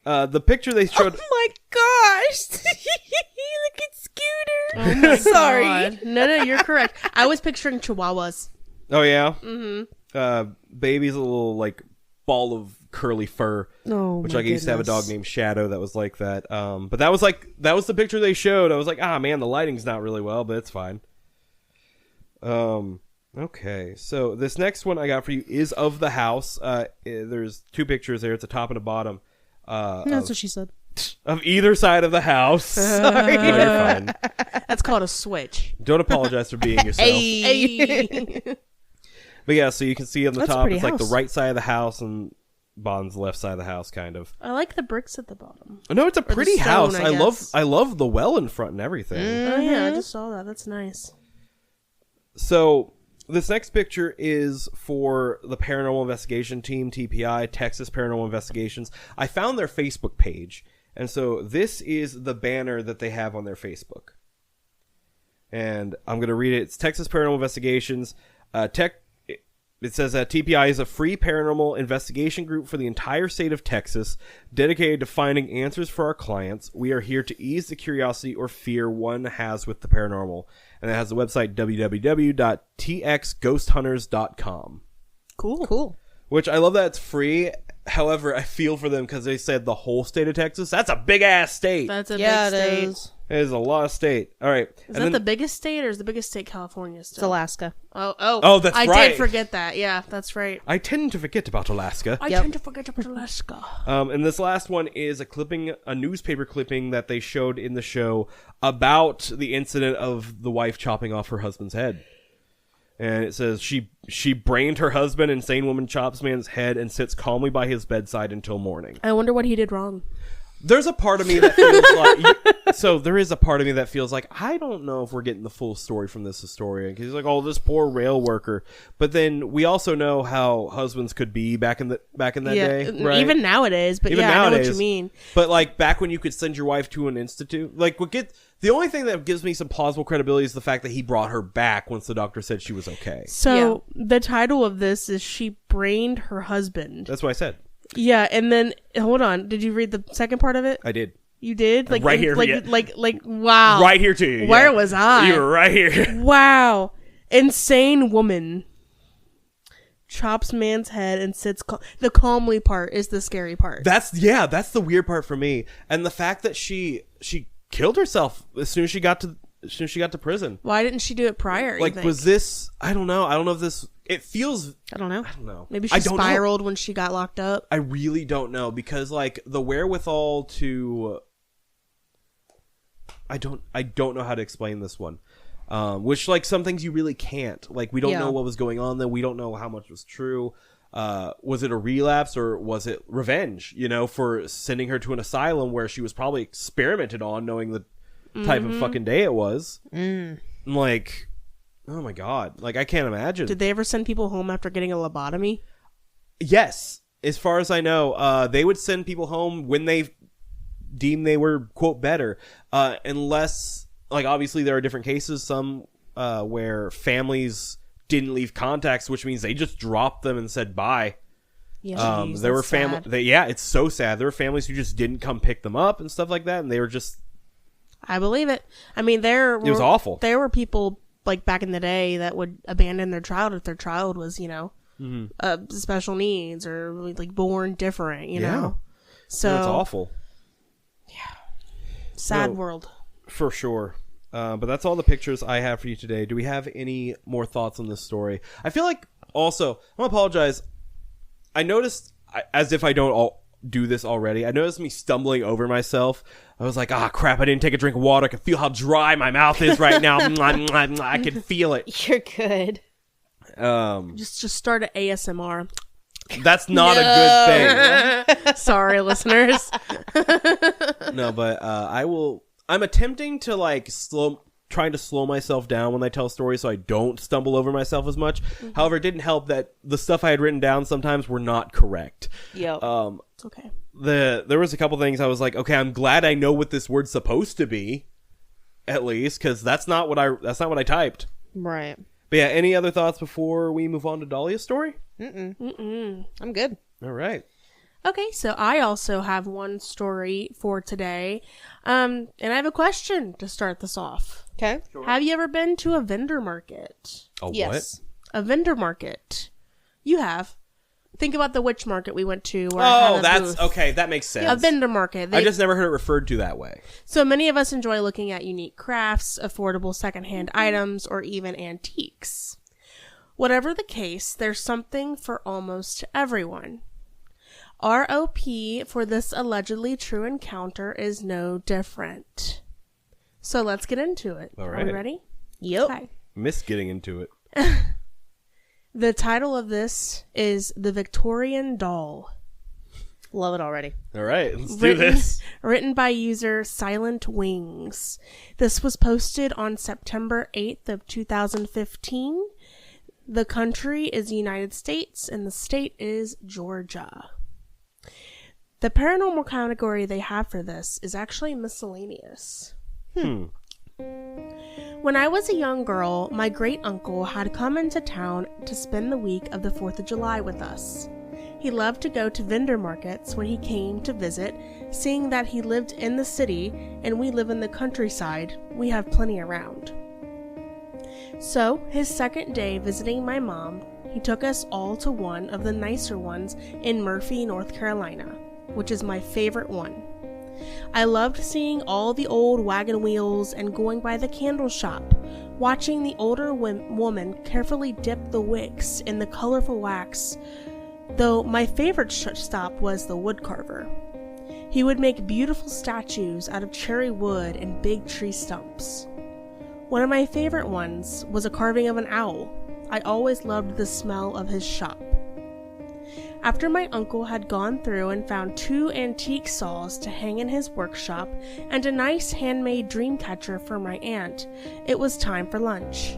The picture they showed... Oh my gosh! Look scooter. Oh my Sorry. God. No, you're correct. I was picturing chihuahuas. Oh yeah. Baby's a little like ball of curly fur. Oh, which my I used to have a dog goodness. named Shadow that was like that. But that was the picture they showed. I was like, man, the lighting's not really well, but it's fine. Okay, so this next one I got for you is of the house. There's two pictures there. It's a top and a bottom. That's what she said. Of either side of the house. Sorry. No, you're fine. That's called a switch. Don't apologize for being yourself. Hey. But yeah, so you can see on the That's a top, pretty it's like the house. right side of the house and bottom's the left side of the house, kind of. I like the bricks at the bottom. No, it's a pretty stone, house. I guess. I love the well in front and everything. Oh yeah, I just saw that. That's nice. So this next picture is for the Paranormal Investigation Team, TPI, Texas Paranormal Investigations. I found their Facebook page, and so this is the banner that they have on their Facebook. And I'm going to read it. It's Texas Paranormal Investigations. It says that TPI is a free paranormal investigation group for the entire state of Texas, dedicated to finding answers for our clients. We are here to ease the curiosity or fear one has with the paranormal. And it has the website www.txghosthunters.com. Cool. Which I love that it's free. However, I feel for them because they said the whole state of Texas. That's a big ass state. That's a big Yeah, it state. is. It is a lot of state. All right. Is that the biggest state, or is the biggest state California It's still? Alaska. Oh, that's I right. did forget that. Yeah, that's right. I tend to forget about Alaska. I Yep. tend to forget about Alaska. And this last one is a newspaper clipping that they showed in the show about the incident of the wife chopping off her husband's head. And it says she brained her husband, insane woman chops man's head and sits calmly by his bedside until morning. I wonder what he did wrong. There's a part of me that feels like... So there is a part of me that feels like, I don't know if we're getting the full story from this historian. Because he's like, oh, this poor rail worker. But then we also know how husbands could be back in that day, right? Even nowadays. But Even yeah, I know nowadays. what you mean. But like back when you could send your wife to an institute, like the only thing that gives me some plausible credibility is the fact that he brought her back once the doctor said she was okay. So the title of this is She Brained Her Husband. That's what I said. Yeah, and then hold on. Did you read the second part of it? I did. You did? Like Right here, Like yeah. like wow. Right here too. Where yeah. was I? You were right here. Wow. Insane woman chops man's head and sits the calmly part is the scary part. That's the weird part for me. And the fact that she killed herself as soon as she got to prison. Why didn't she do it prior? Like, was this... I don't know if this... It feels... I don't know. I don't know. Maybe I she don't know. spiraled when she got locked up. I really don't know, because like the wherewithal to... I don't know how to explain this one. Which, like, some things you really can't. Like, we don't know what was going on then. We don't know how much was true. Was it a relapse or was it revenge, for sending her to an asylum where she was probably experimented on, knowing the type of fucking day it was. I'm like, oh my God. Like, I can't imagine. Did they ever send people home after getting a lobotomy? Yes. As far as I know, they would send people home when they deemed they were, quote, better. Unless, like, obviously there are different cases, some where families didn't leave contacts, which means they just dropped them and said bye. Yeah, there were families. It's so sad. There were families who just didn't come pick them up and stuff like that, and they were just... I believe it. I mean, it was awful. There were people, like, back in the day that would abandon their child if their child was, special needs or, like, born different, you know? So... it's awful. Sad world. For sure. But that's all the pictures I have for you today. Do we have any more thoughts on this story? I feel like, also, I'm going to apologize. I noticed, as if I don't do this already, I noticed me stumbling over myself. I was like, crap, I didn't take a drink of water. I can feel how dry my mouth is right now. I can feel it. You're good. Just start an ASMR. That's not a good thing. Sorry, listeners. No, but I'm attempting to, like, trying to slow myself down when I tell stories so I don't stumble over myself as much. Mm-hmm. However, it didn't help that the stuff I had written down sometimes were not correct. Yep. It's okay. There was a couple things I was like, okay, I'm glad I know what this word's supposed to be, at least, because that's not what I typed. Right. But yeah, any other thoughts before we move on to Dalia's story? I'm good. All right. Okay, so I also have one story for today. And I have a question to start this off. Okay. Sure. Have you ever been to a vendor market? A Yes. A vendor market. You have. Think about the witch market we went to. Where I had a that's booth. okay. That makes sense. A vendor market. I just never heard it referred to that way. So many of us enjoy looking at unique crafts, affordable secondhand items, or even antiques. Whatever the case, there's something for almost everyone. ROP for this allegedly true encounter is no different. So let's get into it. All Are right. we ready? Yep. Okay. Miss getting into it. The title of this is The Victorian Doll. Love it already. All right, let's do this. Written by user Silent Wings. This was posted on September 8th of 2015. The country is the United States and the state is Georgia. The paranormal category they have for this is actually miscellaneous. When I was a young girl, my great uncle had come into town to spend the week of the 4th of July with us. He loved to go to vendor markets when he came to visit, seeing that he lived in the city and we live in the countryside. We have plenty around. So, his second day visiting my mom, he took us all to one of the nicer ones in Murphy, North Carolina, which is my favorite one. I loved seeing all the old wagon wheels and going by the candle shop, watching the older woman carefully dip the wicks in the colorful wax, though my favorite stop was the wood carver. He would make beautiful statues out of cherry wood and big tree stumps. One of my favorite ones was a carving of an owl. I always loved the smell of his shop. After my uncle had gone through and found 2 antique saws to hang in his workshop and a nice handmade dream catcher for my aunt, it was time for lunch.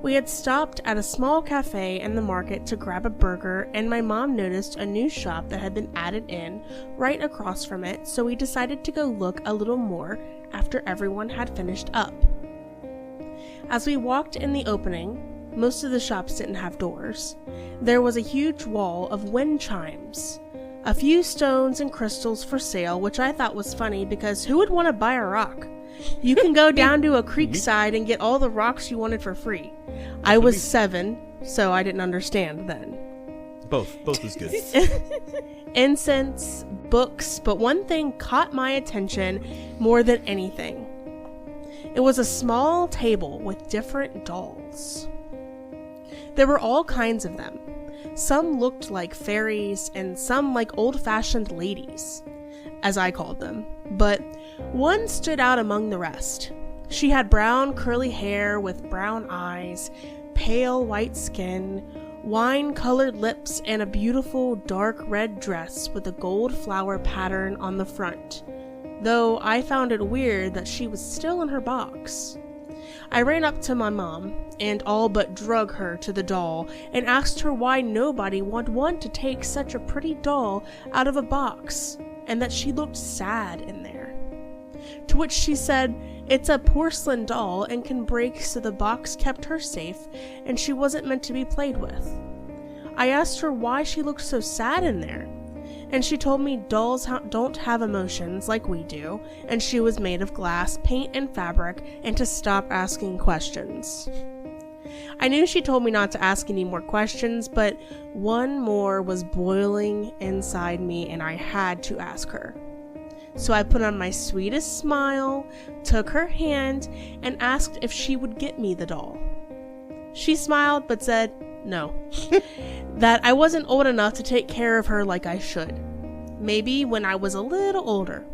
We had stopped at a small cafe in the market to grab a burger, and my mom noticed a new shop that had been added in right across from it, so we decided to go look a little more after everyone had finished up. As we walked in the opening, most of the shops didn't have doors. There was a huge wall of wind chimes, a few stones and crystals for sale, which I thought was funny because who would want to buy a rock? You can go down to a creek side and get all the rocks you wanted for free. I was 7, so I didn't understand then. Both is good. Incense, books, but one thing caught my attention more than anything. It was a small table with different dolls. There were all kinds of them. Some looked like fairies and some like old-fashioned ladies, as I called them, but one stood out among the rest. She had brown curly hair with brown eyes, pale white skin, wine-colored lips, and a beautiful dark red dress with a gold flower pattern on the front, though I found it weird that she was still in her box. I ran up to my mom and all but drug her to the doll and asked her why nobody would want to take such a pretty doll out of a box and that she looked sad in there. To which she said, "It's a porcelain doll and can break, so the box kept her safe and she wasn't meant to be played with." I asked her why she looked so sad in there, and she told me dolls don't have emotions like we do, and she was made of glass, paint, and fabric, and to stop asking questions. I knew she told me not to ask any more questions, but one more was boiling inside me, and I had to ask her. So I put on my sweetest smile, took her hand, and asked if she would get me the doll. She smiled but said no, that I wasn't old enough to take care of her like I should. Maybe when I was a little older.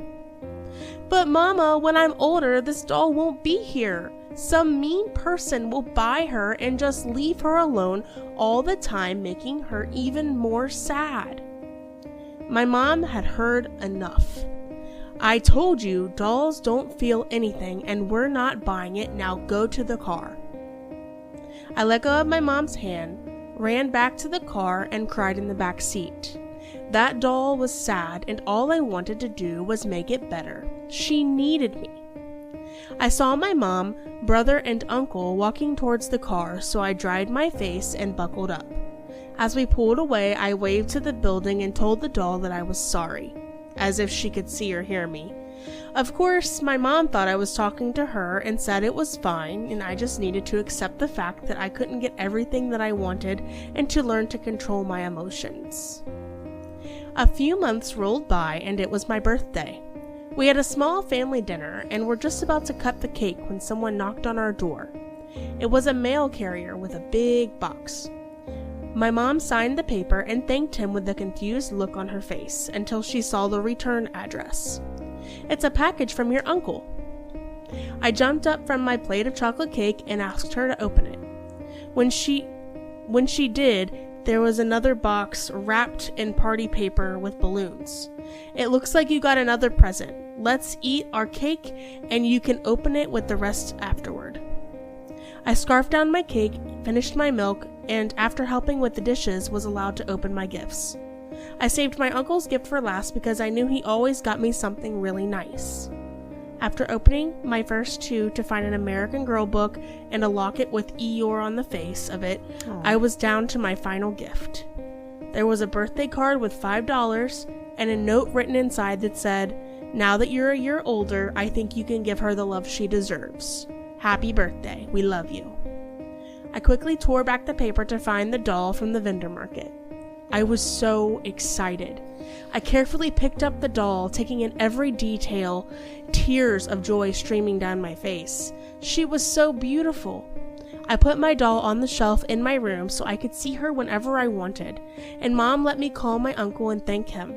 "But Mama, when I'm older, this doll won't be here. Some mean person will buy her and just leave her alone all the time, making her even more sad." My mom had heard enough. "I told you dolls don't feel anything and we're not buying it. Now go to the car." I let go of my mom's hand, ran back to the car, and cried in the back seat. That doll was sad, and all I wanted to do was make it better. She needed me. I saw my mom, brother, and uncle walking towards the car, so I dried my face and buckled up. As we pulled away, I waved to the building and told the doll that I was sorry, as if she could see or hear me. Of course, my mom thought I was talking to her and said it was fine, and I just needed to accept the fact that I couldn't get everything that I wanted and to learn to control my emotions. A few months rolled by and it was my birthday. We had a small family dinner and were just about to cut the cake when someone knocked on our door. It was a mail carrier with a big box. My mom signed the paper and thanked him with a confused look on her face until she saw the return address. "It's a package from your uncle." I jumped up from my plate of chocolate cake and asked her to open it. When she did, there was another box wrapped in party paper with balloons. "It looks like you got another present. Let's eat our cake and you can open it with the rest afterward." I scarfed down my cake, finished my milk, and after helping with the dishes was allowed to open my gifts. I saved my uncle's gift for last because I knew he always got me something really nice. After opening my first two to find an American Girl book and a locket with Eeyore on the face of it, I was down to my final gift. There was a birthday card with $5 and a note written inside that said, "Now that you're a year older, I think you can give her the love she deserves. Happy birthday, we love you." I quickly tore back the paper to find the doll from the vendor market. I was so excited. I carefully picked up the doll, taking in every detail, tears of joy streaming down my face. She was so beautiful. I put my doll on the shelf in my room so I could see her whenever I wanted, and Mom let me call my uncle and thank him.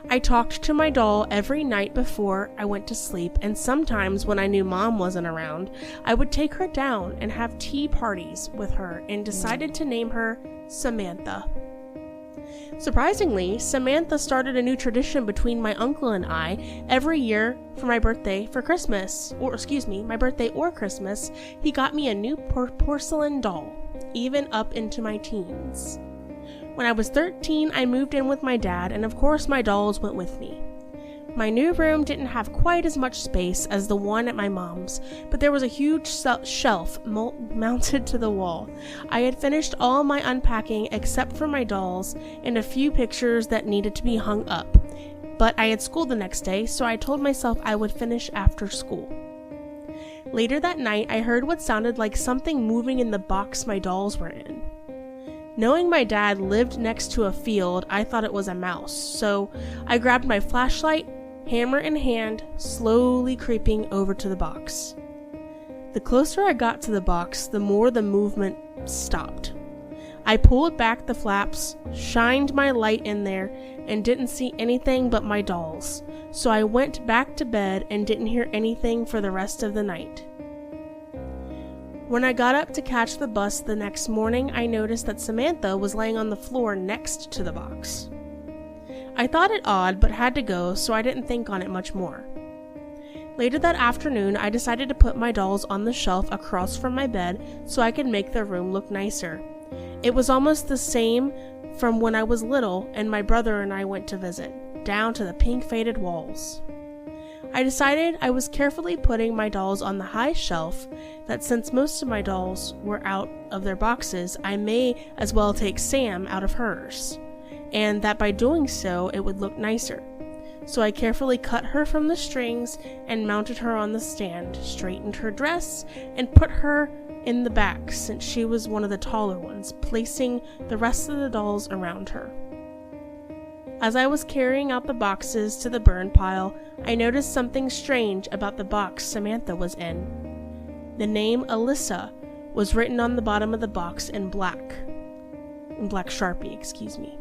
I talked to my doll every night before I went to sleep, and sometimes when I knew Mom wasn't around, I would take her down and have tea parties with her and decided to name her Samantha. Surprisingly, Samantha started a new tradition between my uncle and I. Every year for my birthday my birthday or Christmas, he got me a new porcelain doll, even up into my teens. When I was 13, I moved in with my dad, and of course my dolls went with me. My new room didn't have quite as much space as the one at my mom's, but there was a huge shelf mounted to the wall. I had finished all my unpacking except for my dolls and a few pictures that needed to be hung up, but I had school the next day, so I told myself I would finish after school. Later that night, I heard what sounded like something moving in the box my dolls were in. Knowing my dad lived next to a field, I thought it was a mouse, so I grabbed my flashlight, hammer in hand, slowly creeping over to the box. The closer I got to the box, the more the movement stopped. I pulled back the flaps, shined my light in there, and didn't see anything but my dolls, so I went back to bed and didn't hear anything for the rest of the night. When I got up to catch the bus the next morning, I noticed that Samantha was laying on the floor next to the box. I thought it odd, but had to go, so I didn't think on it much more. Later that afternoon, I decided to put my dolls on the shelf across from my bed so I could make the room look nicer. It was almost the same from when I was little and my brother and I went to visit, down to the pink faded walls. I decided I was carefully putting my dolls on the high shelf, that since most of my dolls were out of their boxes, I may as well take Sam out of hers, and that by doing so it would look nicer. So I carefully cut her from the strings and mounted her on the stand, straightened her dress, and put her in the back since she was one of the taller ones, placing the rest of the dolls around her. As I was carrying out the boxes to the burn pile, I noticed something strange about the box Samantha was in. The name Alyssa was written on the bottom of the box in black Sharpie,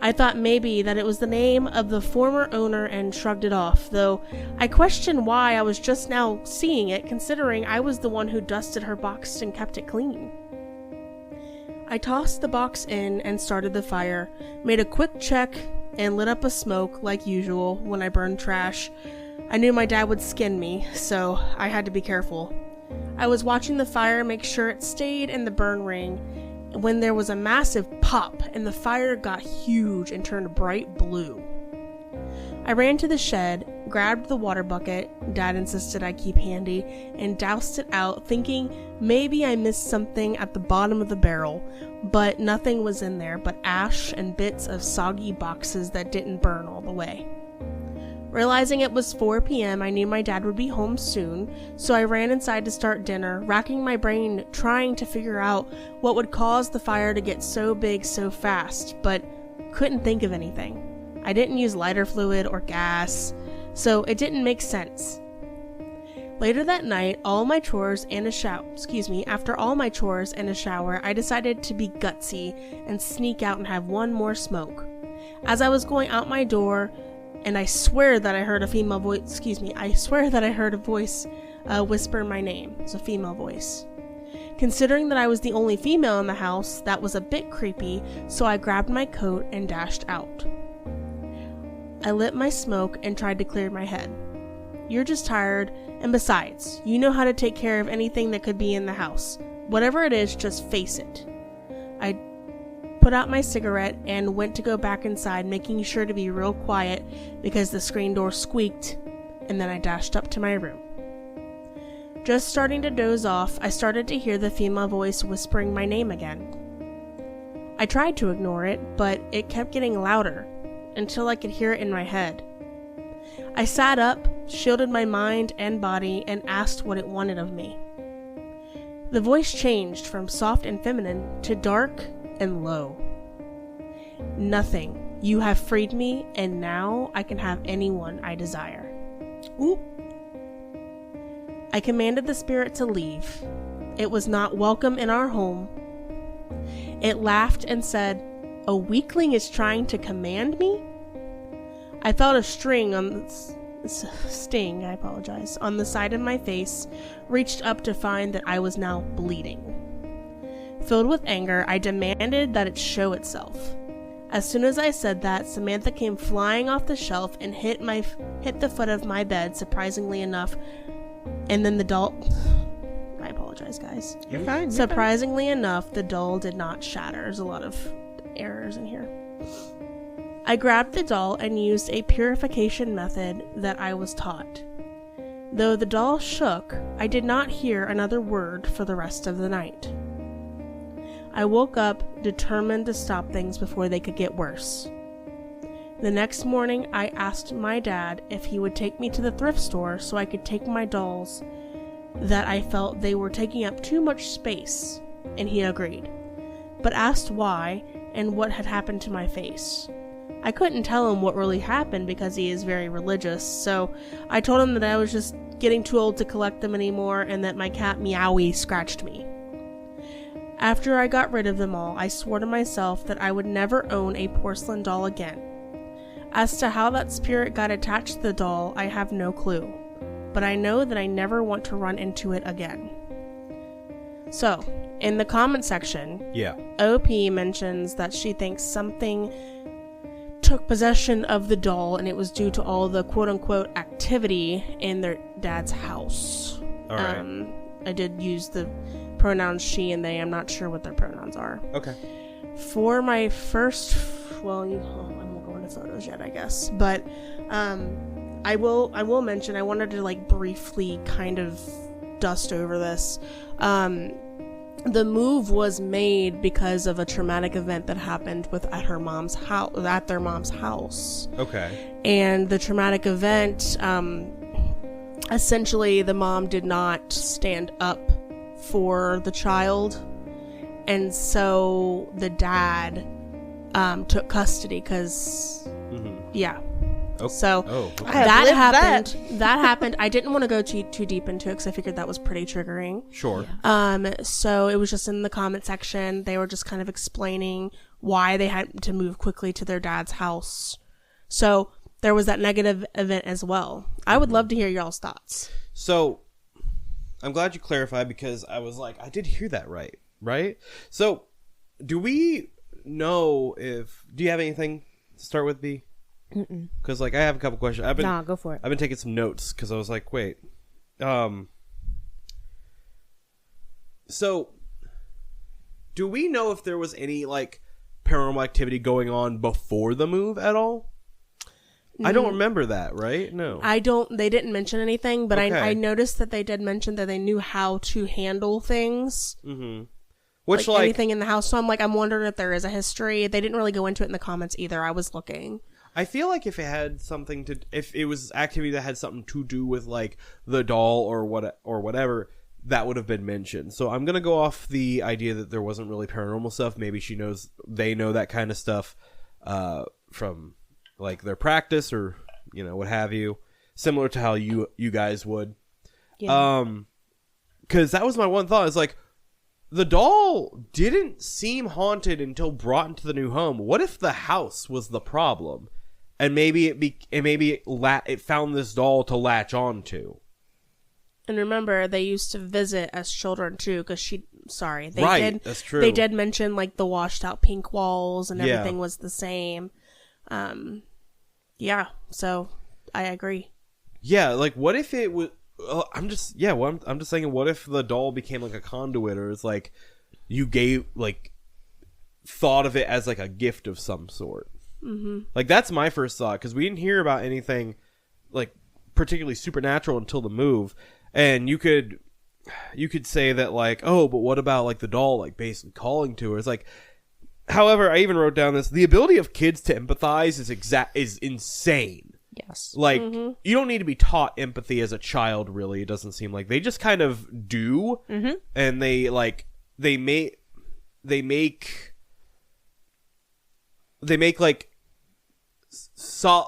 I thought maybe that it was the name of the former owner and shrugged it off, though I questioned why I was just now seeing it, considering I was the one who dusted her box and kept it clean. I tossed the box in and started the fire, made a quick check, and lit up a smoke like usual when I burned trash. I knew my dad would skin me, so I had to be careful. I was watching the fire make sure it stayed in the burn ring when there was a massive pop and the fire got huge and turned bright blue. I ran to the shed, grabbed the water bucket Dad insisted I keep handy, and doused it out, thinking maybe I missed something at the bottom of the barrel, but nothing was in there but ash and bits of soggy boxes that didn't burn all the way. Realizing it was 4 p.m., I knew my dad would be home soon, so I ran inside to start dinner, racking my brain trying to figure out what would cause the fire to get so big so fast, but couldn't think of anything. I didn't use lighter fluid or gas, so it didn't make sense. Later that night, after all my chores and a shower, I decided to be gutsy and sneak out and have one more smoke. As I was going out my door, and I swear that I heard a female voice, whisper my name. It's a female voice. Considering that I was the only female in the house, that was a bit creepy, so I grabbed my coat and dashed out. I lit my smoke and tried to clear my head. You're just tired, and besides, you know how to take care of anything that could be in the house. Whatever it is, just face it. I put out my cigarette and went to go back inside, making sure to be real quiet because the screen door squeaked, and then I dashed up to my room. Just starting to doze off, I started to hear the female voice whispering my name again. I tried to ignore it, but it kept getting louder until I could hear it in my head. I sat up, shielded my mind and body, and asked what it wanted of me. The voice changed from soft and feminine to dark and low. Nothing. You have freed me, and now I can have anyone I desire. Oop. I commanded the spirit to leave. It was not welcome in our home. It laughed and said, "A weakling is trying to command me?" I felt a sting on the side of my face, reached up to find that I was now bleeding. Filled with anger, I demanded that it show itself. As soon as I said that, Samantha came flying off the shelf and hit the foot of my bed, surprisingly enough, and then the doll... I apologize, guys. You're fine. Surprisingly enough, the doll did not shatter. There's a lot of errors in here. I grabbed the doll and used a purification method that I was taught. Though the doll shook, I did not hear another word for the rest of the night. I woke up determined to stop things before they could get worse. The next morning, I asked my dad if he would take me to the thrift store so I could take my dolls that I felt they were taking up too much space, and he agreed, but asked why and what had happened to my face. I couldn't tell him what really happened because he is very religious, so I told him that I was just getting too old to collect them anymore and that my cat Meowie scratched me. After I got rid of them all, I swore to myself that I would never own a porcelain doll again. As to how that spirit got attached to the doll, I have no clue, but I know that I never want to run into it again. So, in the comment section, OP mentions that she thinks something took possession of the doll and it was due to all the quote-unquote activity in their dad's house. All right. I did use the pronouns she and they. I'm not sure what their pronouns are. Okay. For my first... I won't go into photos yet, I guess. But I will mention, I wanted to briefly kind of dust over this. The move was made because of a traumatic event that happened at their mom's house. Okay. And the traumatic event, essentially the mom did not stand up for the child, and so the dad took custody because So that happened. That happened. I didn't want to go too deep into it because I figured that was pretty triggering. Sure. So it was just in the comment section. They were just kind of explaining why they had to move quickly to their dad's house. So there was that negative event as well. I would love to hear y'all's thoughts. So I'm glad you clarified because I was like, I did hear that right? So do we know do you have anything to start with, B? Because I have a couple questions. Go for it. I've been taking some notes because I was like, wait. So do we know if there was any paranormal activity going on before the move at all? I don't remember that, right? No. They didn't mention anything, but Okay. I noticed that they did mention that they knew how to handle things. Mm-hmm. Which, anything in the house. So I'm wondering if there is a history. They didn't really go into it in the comments either. I was looking. I feel like if it was activity that had something to do with like the doll or whatever, that would have been mentioned. So I'm gonna go off the idea that there wasn't really paranormal stuff. Maybe they know that kind of stuff from like their practice or what have you, similar to how you guys would. Yeah. Because that was my one thought. Is like the doll didn't seem haunted until brought into the new home. What if the house was the problem? And maybe it found this doll to latch on to. And remember, they used to visit as children too, because that's true. They did mention like the washed out pink walls and everything was the same. Yeah, so I agree. Yeah, like what if it was? I'm just thinking, what if the doll became like a conduit, or it's like you thought of it as like a gift of some sort. Mm-hmm. Like that's my first thought, because we didn't hear about anything like particularly supernatural until the move, and you could say that like, oh, but what about like the doll like basically calling to her? It's like, however, I even wrote down the ability of kids to empathize is insane. Yes. Like you don't need to be taught empathy as a child. Really, it doesn't seem like they just kind of do, and they make like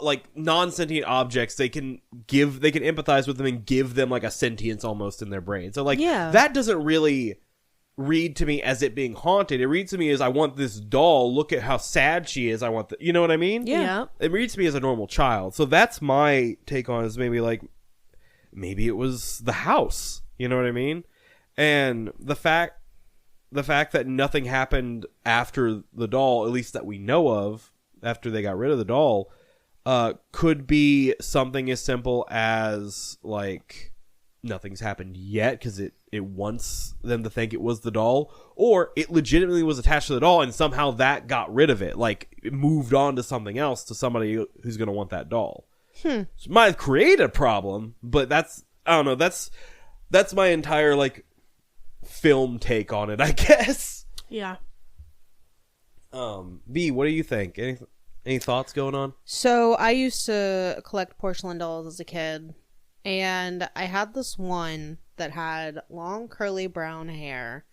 like non-sentient objects. They can empathize with them and give them like a sentience almost in their brain. So like that doesn't really read to me as it being haunted. It reads to me as, I want this doll, look at how sad she is, I want you know what I mean? Yeah. It reads to me as a normal child. So that's my take on it, is maybe it was the house, you know what I mean? And the fact that nothing happened after the doll, at least that we know of, after they got rid of the doll, could be something as simple as like nothing's happened yet because it wants them to think it was the doll, or it legitimately was attached to the doll and somehow that got rid of it, like it moved on to something else, to somebody who's going to want that doll. So it might have created a problem, but that's, I don't know, that's my entire like film take on it, I guess. Yeah. B, what do you think? Any thoughts going on? So I used to collect porcelain dolls as a kid, and I had this one that had long curly brown hair,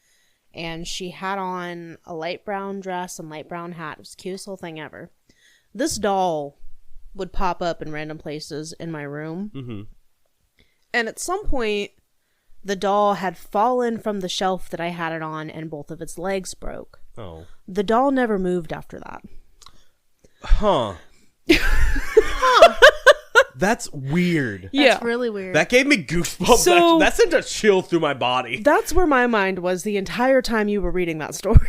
and she had on a light brown dress and light brown hat. It was the cutest little thing ever. This doll would pop up in random places in my room, and at some point the doll had fallen from the shelf that I had it on, and both of its legs broke. Oh. The doll never moved after that. Huh. That's weird. That's really weird. That gave me goosebumps. So, that sent a chill through my body. That's where my mind was the entire time you were reading that story.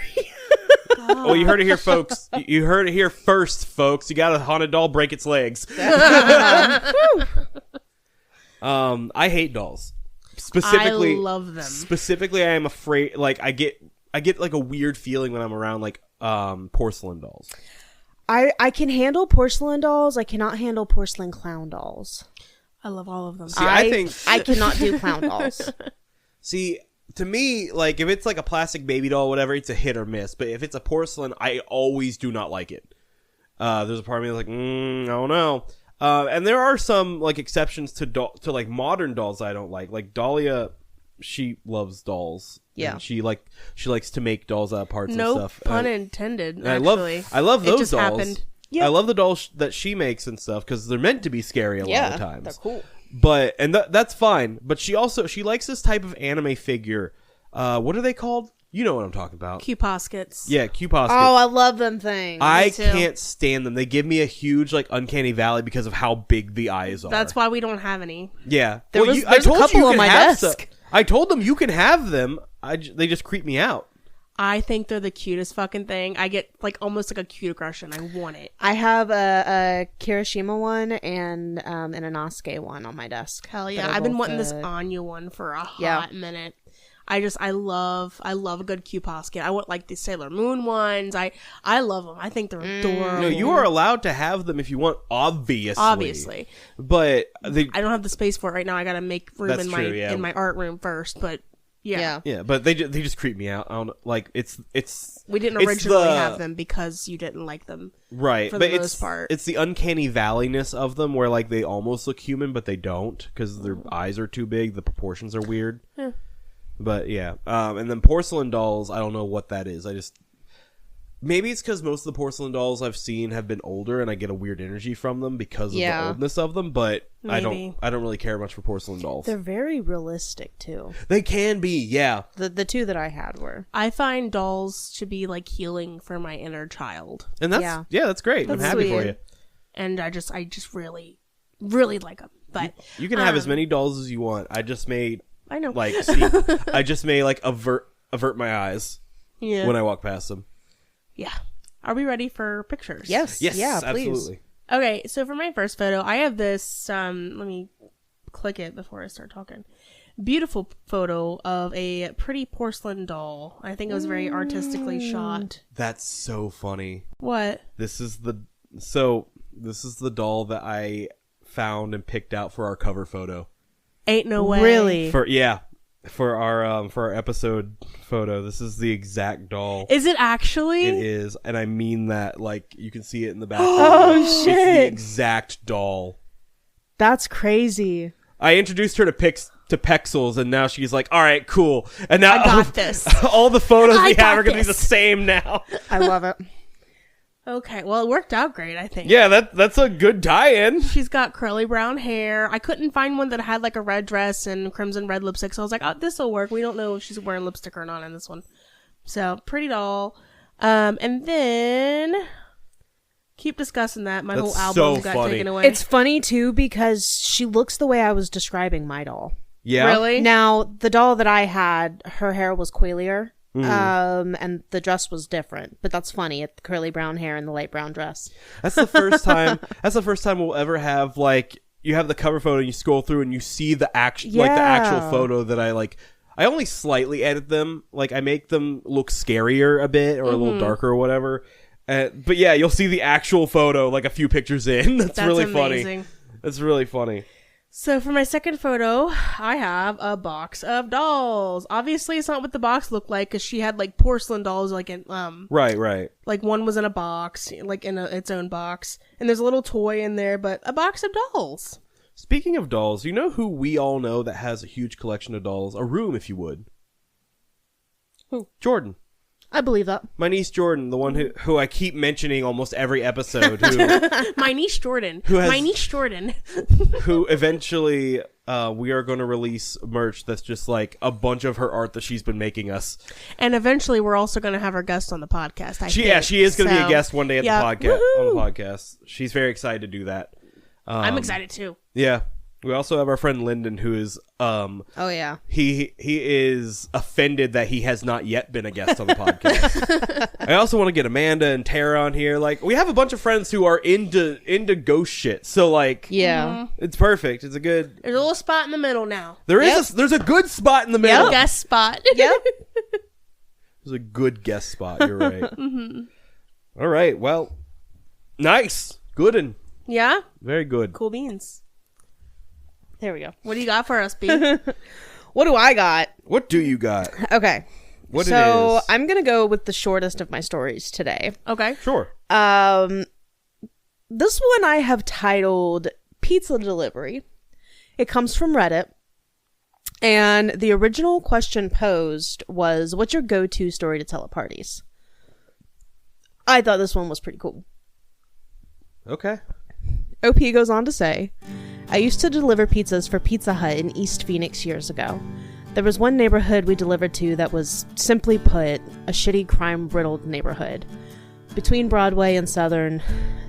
Oh, you heard it here, folks. You heard it here first, folks. You got a haunted doll break its legs. I hate dolls. Specifically, I love them. Specifically, I am afraid. Like I get like a weird feeling when I'm around like porcelain dolls. I can handle porcelain dolls. I cannot handle porcelain clown dolls. I love all of them. See, I think I cannot do clown dolls. See, to me, like if it's like a plastic baby doll, whatever, it's a hit or miss. But if it's a porcelain, I always do not like it. There's a part of me that's like, I don't know. And there are some like exceptions to like modern dolls I don't like. Like Dalia, she loves dolls. Yeah, she likes to make dolls out of parts and stuff. Pun intended. I love those dolls. Happened. Yeah. I love the dolls that she makes and stuff because they're meant to be scary a lot of times. They're cool. But that's fine. But she likes this type of anime figure. What are they called? You know what I'm talking about. Q-Poskets. Yeah, Q-Poskets. Oh, I love them things. I can't stand them. They give me a huge like uncanny valley because of how big the eyes are. That's why we don't have any. Yeah. There's a couple on my desk. I told them you can have them. They just creep me out. I think they're the cutest fucking thing. I get like almost like a cute crush and I want it. I have a Kirishima one and an Inosuke one on my desk. Hell yeah. I've been wanting this Anya one for a hot minute. I love a good cute posket. I want like the Sailor Moon ones. I love them. I think they're adorable. No, you are allowed to have them if you want, obviously. But I don't have the space for it right now. I gotta make room That's in true, in my art room first. But yeah. But they just creep me out. I don't like it's. We didn't originally have them because you didn't like them, right? For but the most part, it's the uncanny valleyness of them, where like they almost look human, but they don't because their eyes are too big. The proportions are weird. Yeah. But yeah, and then porcelain dolls. I don't know what that is. Maybe it's because most of the porcelain dolls I've seen have been older, and I get a weird energy from them because of the oldness of them. But Maybe. I don't really care much for porcelain dolls. They're very realistic too. They can be, yeah. The two that I had were. I find dolls to be like healing for my inner child, And that's that's great. That's I'm happy for sweet. you. and I just really, really like them. But You can have as many dolls as you want. I just made I know, like I just may like avert my eyes when I walk past them. Yeah. Are we ready for pictures? Yes. Yes, Yeah, please. absolutely. Okay, so for my first photo, I have this, let me click it before I start talking. Beautiful photo of a pretty porcelain doll. I think it was very artistically shot. That's so funny. What? This is the doll that I found and picked out for our cover photo. Ain't no way. Really? For our episode photo. This is the exact doll. Is it actually? It is, and I mean that. Like, you can see it in the background. Oh, It's shit. the exact doll. That's crazy. I introduced her to Pexels, and now she's like, "All right, cool." And now I got this. all the photos I we have got are going to be the this. same now. I love it. Okay, well, it worked out great, I think. Yeah, that's a good tie-in. She's got curly brown hair. I couldn't find one that had like a red dress and crimson red lipstick, so I was like, oh, this'll work. We don't know if she's wearing lipstick or not in this one. So, pretty doll. And then keep discussing that. My That's whole album so got funny. taken away. It's funny too because she looks the way I was describing my doll. Yeah, Really? Now, the doll that I had, her hair was coilier. And the dress was different, but that's funny. The curly brown hair and the light brown dress. That's the first time. That's the first time we'll ever have like you have the cover photo and you scroll through and you see the actual the actual photo that I like. I only slightly edit them. Like I make them look scarier a bit or a little darker or whatever. But yeah, you'll see the actual photo like a few pictures in. That's really amazing. funny. That's really funny. So for my second photo, I have a box of dolls. Obviously, it's not what the box looked like because she had like porcelain dolls, like in Right. like one was in a box, like in its own box, and there's a little toy in there, but a box of dolls. Speaking of dolls, you know who we all know that has a huge collection of dolls? A room, if you would. Who? Jordan. I believe that. My niece Jordan, the one who I keep mentioning almost every episode, who My niece Jordan. has- My niece Jordan. who eventually we are going to release merch that's just like a bunch of her art that she's been making us. And eventually, we're also going to have her guest on the podcast. She is going to be a guest one day at yeah. the podcast. On the Woohoo! podcast, she's very excited to do that. I'm excited too. Yeah, we also have our friend Lyndon, who is Oh yeah. he is offended that he has not yet been a guest on the podcast. I also want to get Amanda and Tara on here. Like, we have a bunch of friends who are into ghost shit. So like, Yeah. it's perfect. It's a good. There's a little spot in the middle now. There's a good spot in the middle. Guest spot. Yep. There's a good guest spot. You're right. All right. Well, nice. Good and Yeah? very good. Cool beans. There we go. What do you got for us, B? What do I got? What do you got? Okay. What so it is? I'm gonna go with the shortest of my stories today. Okay. Sure. This one I have titled Pizza Delivery. It comes from Reddit. And the original question posed was, what's your go-to story to tell at parties? I thought this one was pretty cool. Okay. OP goes on to say, I used to deliver pizzas for Pizza Hut in East Phoenix years ago. There was one neighborhood we delivered to that was, simply put, a shitty crime-riddled neighborhood. Between Broadway and Southern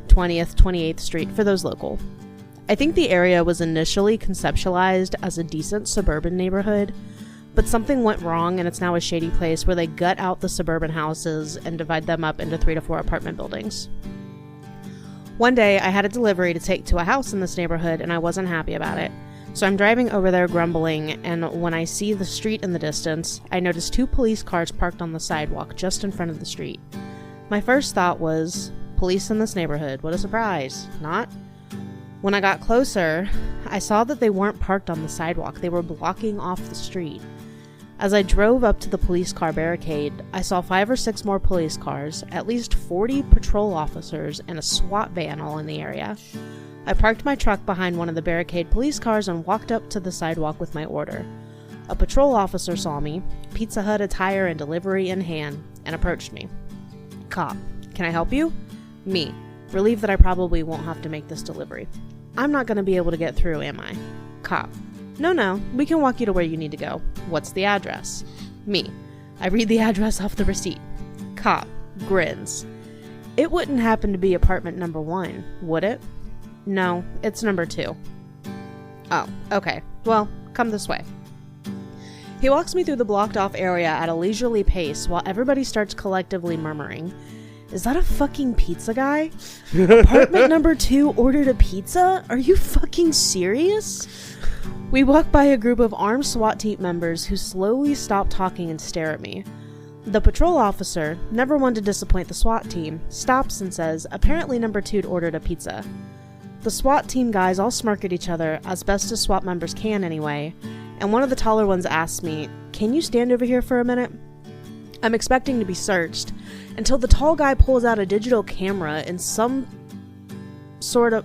20th, 28th Street for those local. I think the area was initially conceptualized as a decent suburban neighborhood, but something went wrong and it's now a shady place where they gut out the suburban houses and divide them up into 3 to 4 apartment buildings. One day, I had a delivery to take to a house in this neighborhood, and I wasn't happy about it. So I'm driving over there grumbling, and when I see the street in the distance, I notice 2 police cars parked on the sidewalk just in front of the street. My first thought was, police in this neighborhood, what a surprise. Not. When I got closer, I saw that they weren't parked on the sidewalk, they were blocking off the street. As I drove up to the police car barricade, I saw 5 or 6 more police cars, at least 40 patrol officers, and a SWAT van all in the area. I parked my truck behind one of the barricade police cars and walked up to the sidewalk with my order. A patrol officer saw me, Pizza Hut attire and delivery in hand, and approached me. Cop, can I help you? Me, relieved that I probably won't have to make this delivery. I'm not going to be able to get through, am I? Cop, no, we can walk you to where you need to go. What's the address? Me, I read the address off the receipt. Cop, grins. It wouldn't happen to be apartment number 1, would it? No, it's number 2. Oh, okay. Well, come this way. He walks me through the blocked off area at a leisurely pace while everybody starts collectively murmuring, is that a fucking pizza guy? Apartment number 2 ordered a pizza? Are you fucking serious? We walk by a group of armed SWAT team members who slowly stop talking and stare at me. The patrol officer, never one to disappoint the SWAT team, stops and says, apparently number 2 ordered a pizza. The SWAT team guys all smirk at each other, as best as SWAT members can anyway, and one of the taller ones asks me, can you stand over here for a minute? I'm expecting to be searched, until the tall guy pulls out a digital camera and some short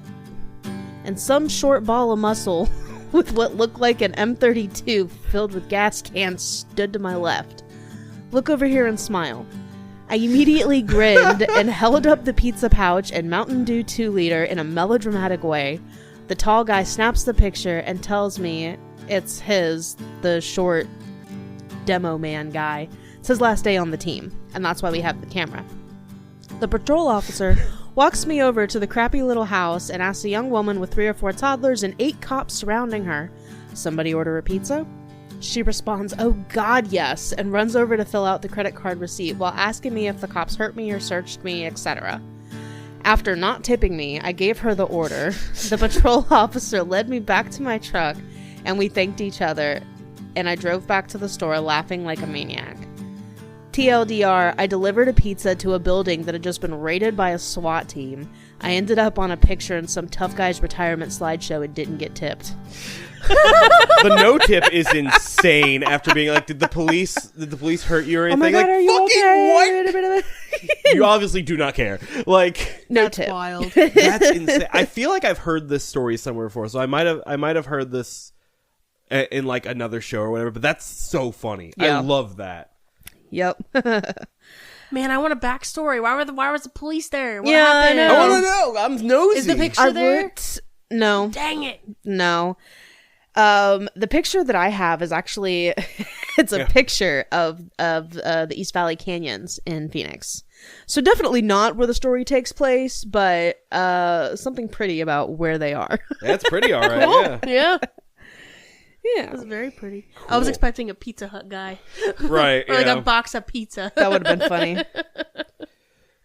ball of muscle with what looked like an M32 filled with gas cans stood to my left. Look over here and smile. I immediately grinned and held up the pizza pouch and Mountain Dew 2-liter in a melodramatic way. The tall guy snaps the picture and tells me it's the short demo man guy. It's his last day on the team, and that's why we have the camera. The patrol officer walks me over to the crappy little house and asks a young woman with 3 or 4 toddlers and 8 cops surrounding her, somebody order a pizza? She responds, oh god, yes, and runs over to fill out the credit card receipt while asking me if the cops hurt me or searched me, etc. After not tipping me, I gave her the order. The patrol officer led me back to my truck, and we thanked each other, and I drove back to the store laughing like a maniac. TLDR, I delivered a pizza to a building that had just been raided by a SWAT team. I ended up on a picture in some tough guy's retirement slideshow and didn't get tipped. The no tip is insane after being like, did the police hurt you or anything? Oh my god, like, are you fucking okay? what? You obviously do not care. Like, No That's tip. wild. that's insane. I feel like I've heard this story somewhere before, so I might have heard this in like another show or whatever, but that's so funny. Yeah. I love that. Yep. Man, I want a backstory. Why was the police there? What Yeah, I happened? know. I want to know. I'm nosy. Is the picture there? No. Dang it. No. The picture that I have is actually it's a picture of the East Valley Canyons in Phoenix. So definitely not where the story takes place, but something pretty about where they are. That's pretty all right. Yeah. Yeah. It was very pretty. Cool. I was expecting a Pizza Hut guy. Right. Or like yeah. a box of pizza. That would have been funny.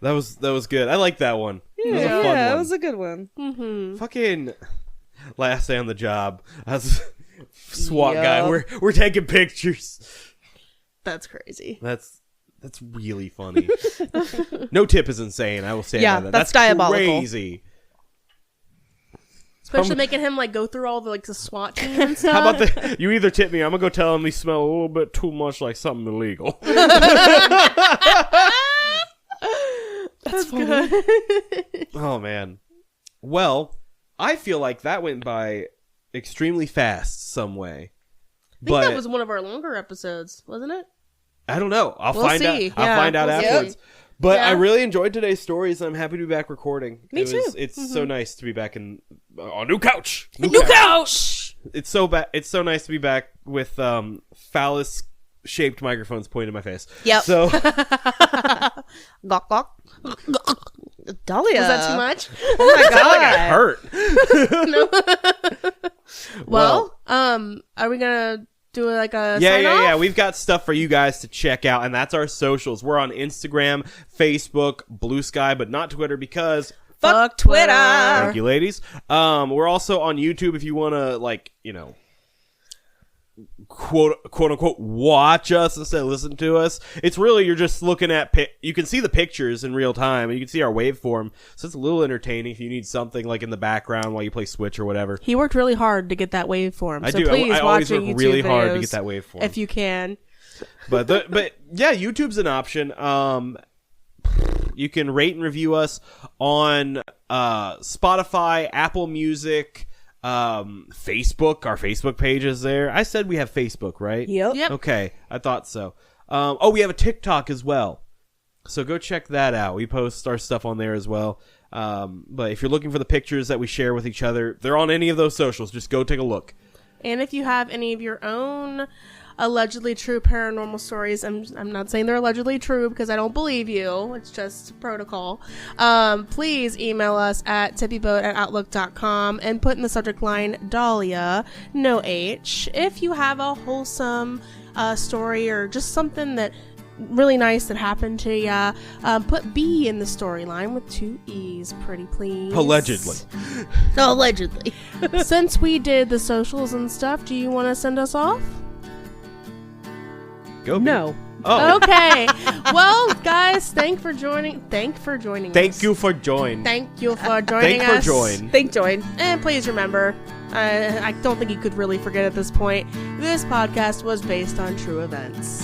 That was good. I like that one. That was a fun Yeah, one. it was a good one. Mm-hmm. Fucking last day on the job. I was SWAT guy. Yup. We're taking pictures. That's crazy. That's really funny. No tip is insane. I will say Yeah, that. that's diabolical. Crazy. Especially making him like go through all the like the SWAT team and stuff. How about you either tip me, I'm gonna go tell him he smell a little bit too much like something illegal. That's good. Oh man. Well, I feel like that went by extremely fast some way. I think that was one of our longer episodes, wasn't it? I don't know. I'll We'll find see. out. I'll Yeah, find out we'll see. afterwards. But Yeah. I really enjoyed today's stories, and I'm happy to be back recording. Me too. It's so nice to be back in a new couch. New couch. It's so nice to be back with phallus shaped microphones pointed at my face. Yep. So Gawk, gawk. Dalia. Was that too much? Oh my god. hurt. Well, are we gonna do like a sign off? Yeah. We've got stuff for you guys to check out, and that's our socials. We're on Instagram, Facebook, Blue Sky, but not Twitter because Fuck Twitter. thank you, ladies. We're also on YouTube if you want to, like, quote unquote watch us instead of listen to us. It's really, you're just looking at you can see the pictures in real time and you can see our waveform, so it's a little entertaining if you need something like in the background while you play Switch or whatever. He worked really hard to get that waveform. I always work really hard to get that waveform if you can. But yeah, YouTube's an option. You can rate and review us on Spotify, Apple Music, Facebook. Our Facebook page is there. I said we have Facebook, right? Yep. Okay, I thought so. We have a TikTok as well, so go check that out. We post our stuff on there as well. But if you're looking for the pictures that we share with each other, they're on any of those socials. Just go take a look. And if you have any of your own allegedly true paranormal stories, I'm not saying they're allegedly true because I don't believe you, it's just protocol, please email us at tippyboat@outlook.com and put in the subject line Dalia, no H. If you have a wholesome story or just something that really nice that happened to ya, put B in the storyline with 2 E's, pretty please. Allegedly. Since we did the socials and stuff, do you want to send us off? Go. No. Oh. Okay. Well, guys, thank you for joining us. Thank you for joining. Thank you for joining us. Thank join. And please remember, I don't think you could really forget at this point, this podcast was based on true events.